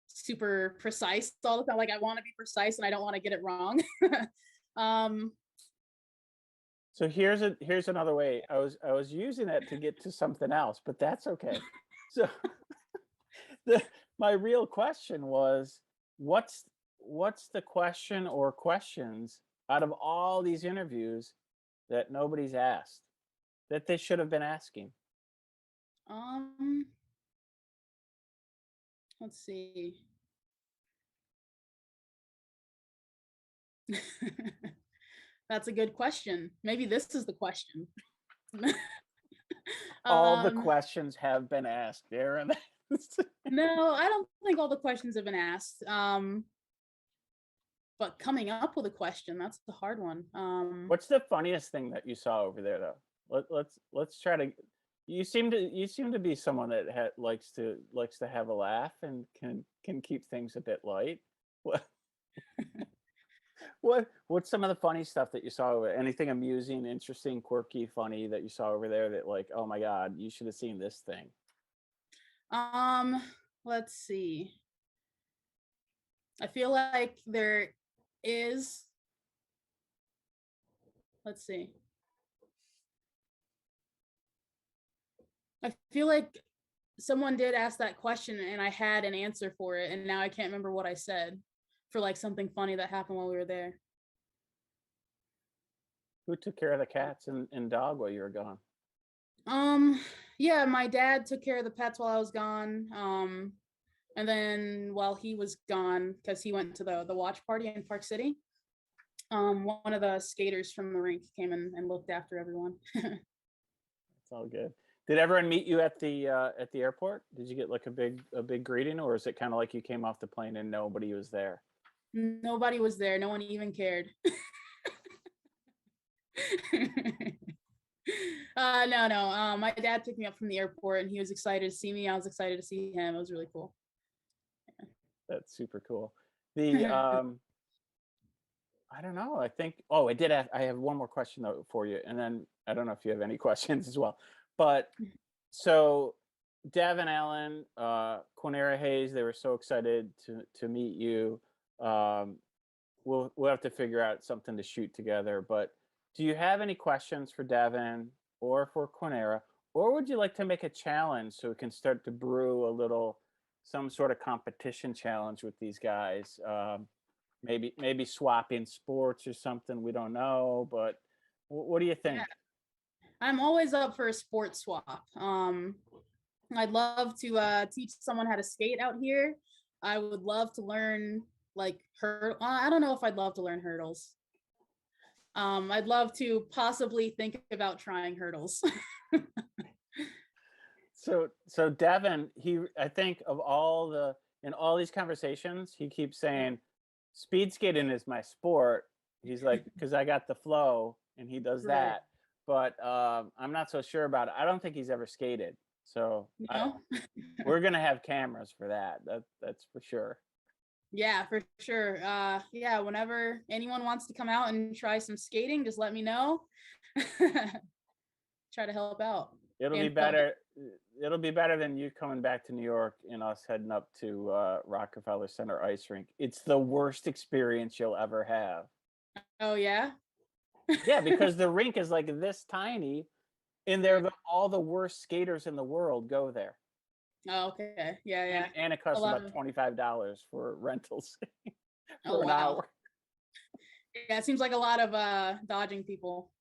super precise all the time. Like I want to be precise and I don't want to get it wrong. So here's another way. I was using that to get to something else, but that's okay. So my real question was, what's the question or questions out of all these interviews that nobody's asked that they should have been asking? Let's see. That's a good question. Maybe this is the question. All the questions have been asked, Erin. No, I don't think all the questions have been asked. But coming up with a question, that's the hard one. What's the funniest thing that you saw over there, though? Let's try to. You seem to be someone that likes to have a laugh and can keep things a bit light. What's some of the funny stuff that you saw over? Anything amusing, interesting, quirky, funny that you saw over there that like, oh my God, you should have seen this thing? Let's see. I feel like there is. Let's see. I feel like someone did ask that question and I had an answer for it, and now I can't remember what I said for like something funny that happened while we were there. Who took care of the cats and dog while you were gone? Yeah, my dad took care of the pets while I was gone. And then while he was gone, because he went to the watch party in Park City, one of the skaters from the rink came in and looked after everyone. It's all good. Did everyone meet you at the airport? Did you get like a big greeting, or is it kind of like you came off the plane and nobody was there? Nobody was there. No one even cared. No. My dad picked me up from the airport and he was excited to see me. I was excited to see him. It was really cool. That's super cool. The I don't know. I think. Oh, I did. I have one more question though for you, and then I don't know if you have any questions as well. But so, Devin Allen, Quinera Hayes, they were so excited to meet you. Um, we'll have to figure out something to shoot together. But do you have any questions for Devin or for Quinera, or would you like to make a challenge so we can start to brew a little some sort of competition challenge with these guys? Maybe swapping sports or something. We don't know, but what do you think? Yeah, I'm always up for a sports swap. I'd love to teach someone how to skate out here. I would love to learn like I don't know if I'd love to learn hurdles. I'd love to possibly think about trying hurdles. So Devin, I think of all in all these conversations, he keeps saying, "Speed skating is my sport." He's like, "Because I got the flow," and he does Right. that. But I'm not so sure about it. I don't think he's ever skated. So No? we're gonna have cameras for that. That's for sure. Yeah, for sure. Yeah, whenever anyone wants to come out and try some skating, just let me know. Try to help out. It'll be And film it. better. It'll be better than you coming back to New York and us heading up to Rockefeller Center ice rink. It's the worst experience you'll ever have. Oh yeah? Yeah, because the rink is like this tiny, and all the worst skaters in the world go there. Oh, okay. Yeah, yeah. And it costs A lot about of $25 for rentals Oh for an wow. hour. Yeah, it seems like a lot of dodging people.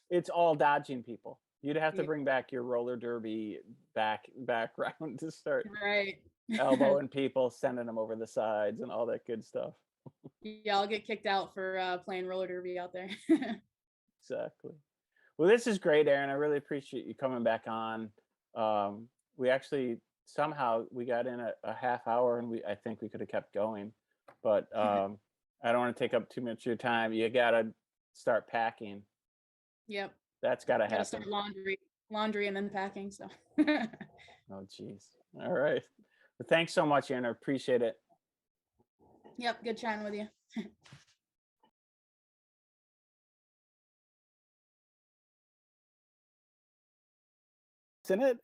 It's all dodging people. You'd have to Yeah. bring back your roller derby background to start Right. elbowing people, sending them over the sides, and all that good stuff. Yeah, I'll get kicked out for playing roller derby out there. Exactly. Well, this is great, Erin. I really appreciate you coming back on. We actually somehow we got in a half hour, and I think we could have kept going, but I don't want to take up too much of your time. You gotta start packing. Yep. That's gotta Gotta happen. start laundry and then packing. So Oh, geez. All right. Well, thanks so much, Erin. I appreciate it. yep, good chatting with you. Isn't it?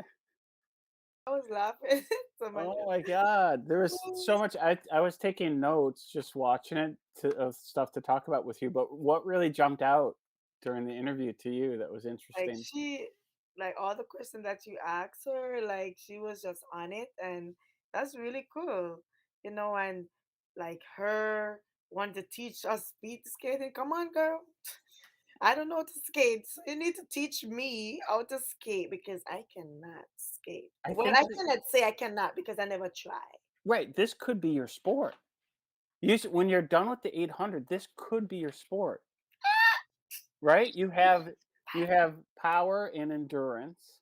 I was laughing so much. Oh my God. There was so much. I was taking notes just watching it of stuff to talk about with you, but what really jumped out during the interview to you that was Like interesting? like all the questions that you asked her, like she was just on it, and that's really cool, and like her wanting to teach us speed skating. Come on, girl. I don't know how to skate. So you need to teach me how to skate because I cannot skate. I Well, think I cannot say I cannot because I never tried. right, this could be your sport. When you're done with the 800, this could be your sport, right? You have power and endurance,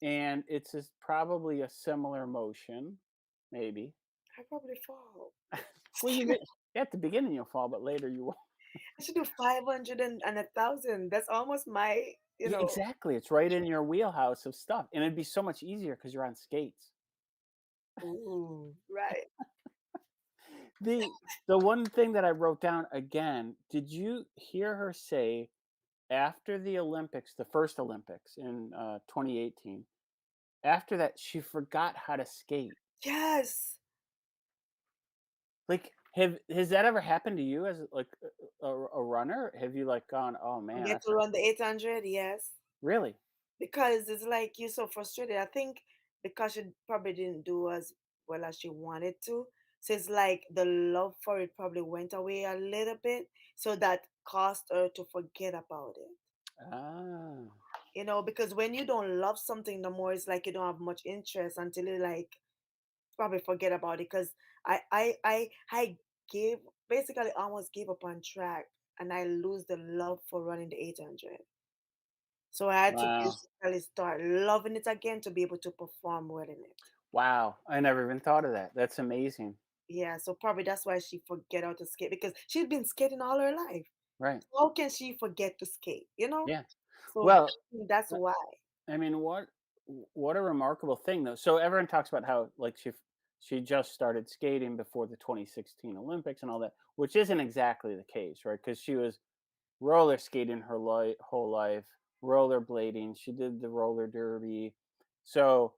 and it's probably a similar motion, maybe. I probably fall. Well, at the beginning you'll fall, but later you won't. I should do 500 and 1,000. That's almost my, Yeah, exactly. It's right in your wheelhouse of stuff, and it'd be so much easier because you're on skates. ooh, right. The one thing that I wrote down again, did you hear her say after the Olympics, the first Olympics in 2018, after that, she forgot how to skate? Yes. Like, has that ever happened to you as like a runner? Have you like gone, oh man, Get to run the 800, yes. really? Because it's like you're so frustrated. I think because she probably didn't do as well as she wanted to. So it's like the love for it probably went away a little bit. So that caused her to forget about it. Ah, Because when you don't love something no more, it's like you don't have much interest until you like probably forget about it. Because I gave basically almost gave up on track and I lose the love for running the 800. So I had to wow. basically start loving it again to be able to perform well in it. Wow. I never even thought of that. That's amazing. Yeah, so probably that's why she forget how to skate because she's been skating all her life. Right. How can she forget to skate? Yeah. So Well, that's why. I mean, what a remarkable thing though. So everyone talks about how like she just started skating before the 2016 Olympics and all that, which isn't exactly the case, right? Because she was roller skating her whole life, rollerblading. She did the roller derby. So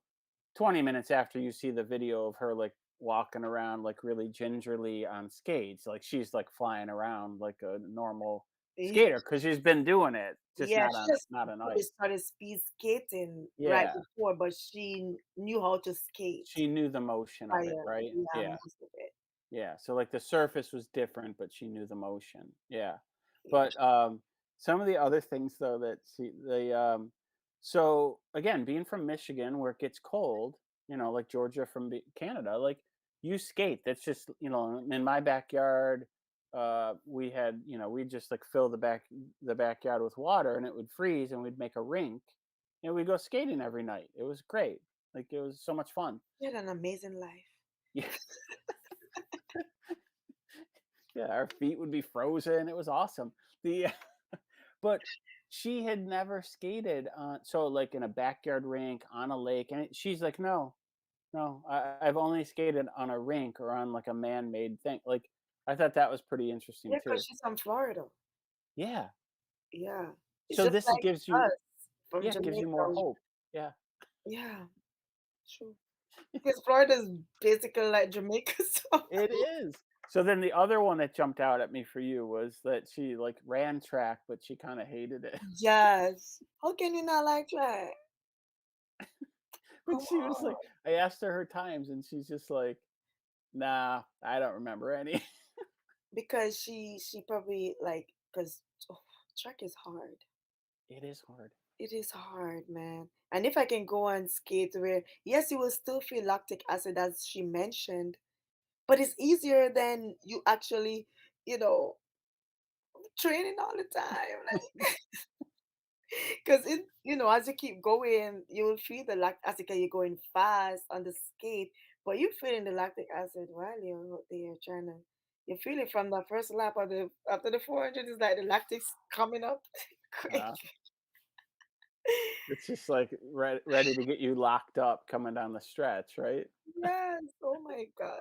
20 minutes after you see the video of her like walking around like really gingerly on skates, like she's like flying around like a normal Yeah, skater because she's been doing it, just yeah, she just not on probably ice. started speed skating right Yeah, before, but she knew how to skate she knew the motion of it, prior. right? Yeah, Yeah. most of it. Yeah, so, like, the surface was different, but she knew the motion. Yeah. Yeah. But, some of the other things, though, that so, again, being from Michigan where it gets cold, like Georgia from Canada, like, you skate. That's just, in my backyard, we had, we'd just, like, fill the backyard with water, and it would freeze, and we'd make a rink, and we'd go skating every night. It was great. Like, it was so much fun. You had an amazing life. Yeah. Yeah, our feet would be frozen. It was awesome. The but she had never skated on so like in a backyard rink on a lake, and she's like, no, no, I've only skated on a rink or on like a man-made thing. Like I thought that was pretty interesting Yeah, because too. she's from Florida. Yeah. Yeah. It's So just this like gives you us from yeah, it gives you more Jamaica. hope. Yeah. Yeah, true. Because Florida is basically like Jamaica, so It is. So then the other one that jumped out at me for you was that she like ran track, but she kind of hated it. yes. How can you not like that? But Come she was like, on. I asked her times, and she's just like, nah, I don't remember any. Because she probably like because track is hard. It is hard. It is hard, man. And if I can go and skate where yes, you will still feel lactic acid as she mentioned, but it's easier than you actually, you know, training all the time. Like because it, as you keep going, you will feel the lactic acid because you're going fast on the skate, but you're feeling the lactic acid while you're out there trying to. You feel it from the first lap of the after the 400 is like the lactic's coming up. Crazy. Uh, it's just like ready to get you locked up coming down the stretch, right? Yes. Oh my God.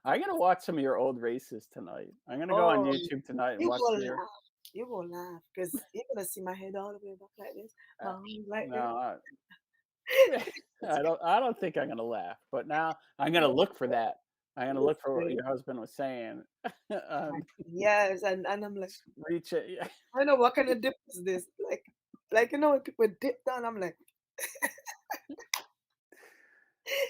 I'm gonna watch some of your old races tonight. I'm gonna go on Oh, YouTube tonight and you watch will some of your. laugh. You will laugh because you're gonna see my head all the way back like this, my Uh, arms like no, this. I don't think I'm gonna laugh, but now I'm gonna look for that. I'm gonna look for what Listen, your husband was saying. yes, and I'm like, Reach it. Yeah. I know what kind of dip is this? Like when people dip down, I'm like,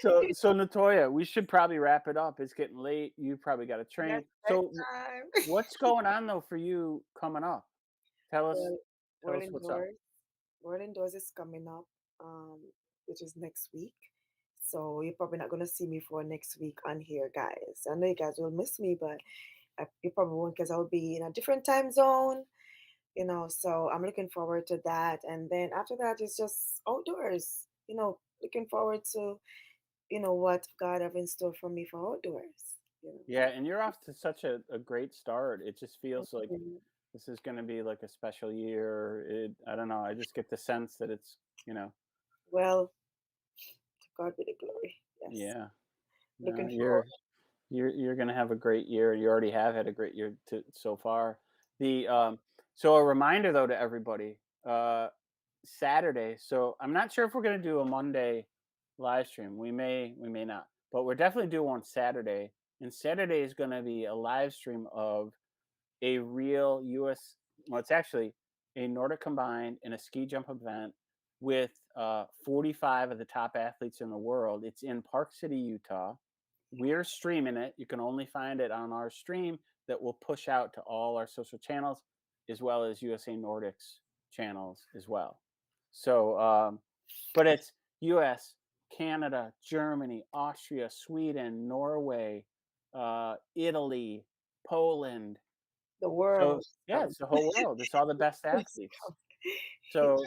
So Natoya, we should probably wrap it up. It's getting late. You probably got to yes, train. So bedtime. what's going on though for you coming up? Tell us Well, tell World us what's up. Indoors, World Indoors is coming up, which is next week. So you're probably not gonna see me for next week on here, guys. I know you guys will miss me, but you probably won't because I'll be in a different time zone. So I'm looking forward to that. And then after that, it's just outdoors. Looking forward to what God have in store for me for outdoors. Yeah, and you're off to such a great start. It just Thank feels like you. this is going to be like a special year. I don't know. I just get the sense that it's, you know, Well, to God be the glory. Yes, yeah. No, looking forward. you're going to have a great year. You already have had a great year so far. The so a reminder though to everybody, Saturday. So I'm not sure if we're going to do a Monday live stream. We may not, but we're definitely doing one Saturday. And Saturday is going to be a live stream of a real US. Well, it's actually a Nordic combined and a ski jump event with 45 of the top athletes in the world. It's in Park City, Utah. We're streaming it. You can only find it on our stream that will push out to all our social channels as well as USA Nordics channels as well. So, but it's US, Canada, Germany, Austria, Sweden, Norway, Italy, Poland. The So, world. yeah, it's the whole world. It's all the best athletes. So,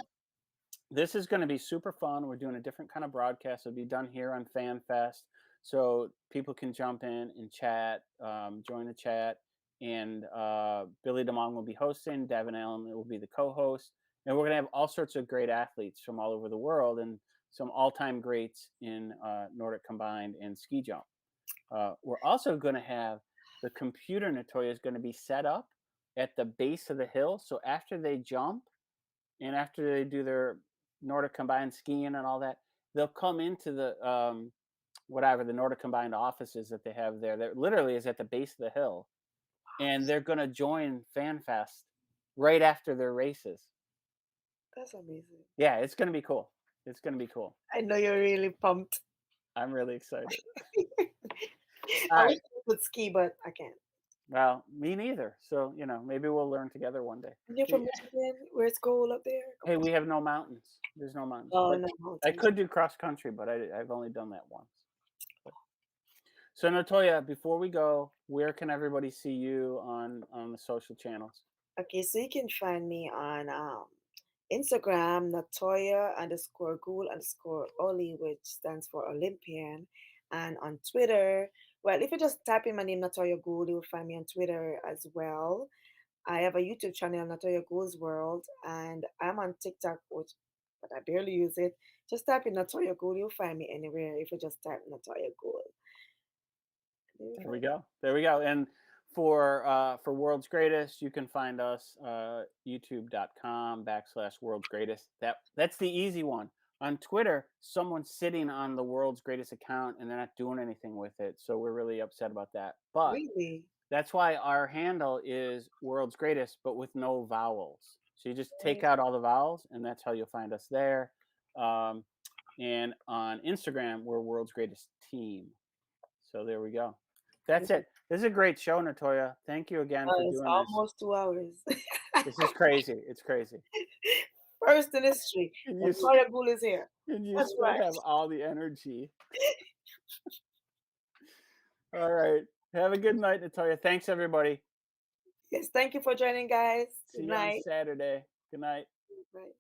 this is going to be super fun. We're doing a different kind of broadcast. It'll be done here on FanFest, so people can jump in and chat, join the chat. And Billy DeMong will be hosting. Devin Allen will be the co-host, and we're going to have all sorts of great athletes from all over the world and some all-time greats in Nordic combined and ski jump. We're also going to have the computer Natoya is going to be set up at the base of the hill. So after they jump and after they do their Nordic combined skiing and all that, they'll come into the whatever the Nordic combined offices that they have there. That literally is at the base of the hill, and they're going to join FanFest right after their races. That's amazing. Yeah, it's going to be cool. It's going to be cool. I know you're really pumped. I'm really excited. I All wish right. I could ski, but I can't. Well, me neither. So, maybe we'll learn together one day. And you're from Michigan? Where's Goal up there? Hey, we have no mountains. There's no mountains. Oh, But no I mountains. could do cross country, but I've only done that once. So, Natoya, before we go, where can everybody see you on the social channels? Okay, so you can find me on Instagram, Natoya_Goule_Oli, which stands for Olympian, and on Twitter. Well, if you just type in my name, Natoya Goule, you'll find me on Twitter as well. I have a YouTube channel, Latoya Ghoul's World, and I'm on TikTok, but I barely use it. Just type in Latoya Ghoul, you'll find me anywhere if you just type Latoya Ghoul. There we go. There we go. And for World's Greatest, you can find us youtube.com/World's Greatest. That's the easy one. On Twitter, someone's sitting on the World's Greatest account and they're not doing anything with it. So we're really upset about that. But Really? that's why our handle is World's Greatest, but with no vowels. So you just take out all the vowels, and that's how you'll find us there. And on Instagram, we're World's Greatest Team. So there we go. That's it. This is a great show, Natoya. Thank you again for It's doing almost 2 hours. this. This is crazy. It's crazy. First in history, And you, Latoya Ghoul is here. and you That's still right. have all the energy. All right. Have a good night, Natoya. Thanks, everybody. Yes, thank you for joining, guys. See Good you on night. Saturday. Good night. Bye.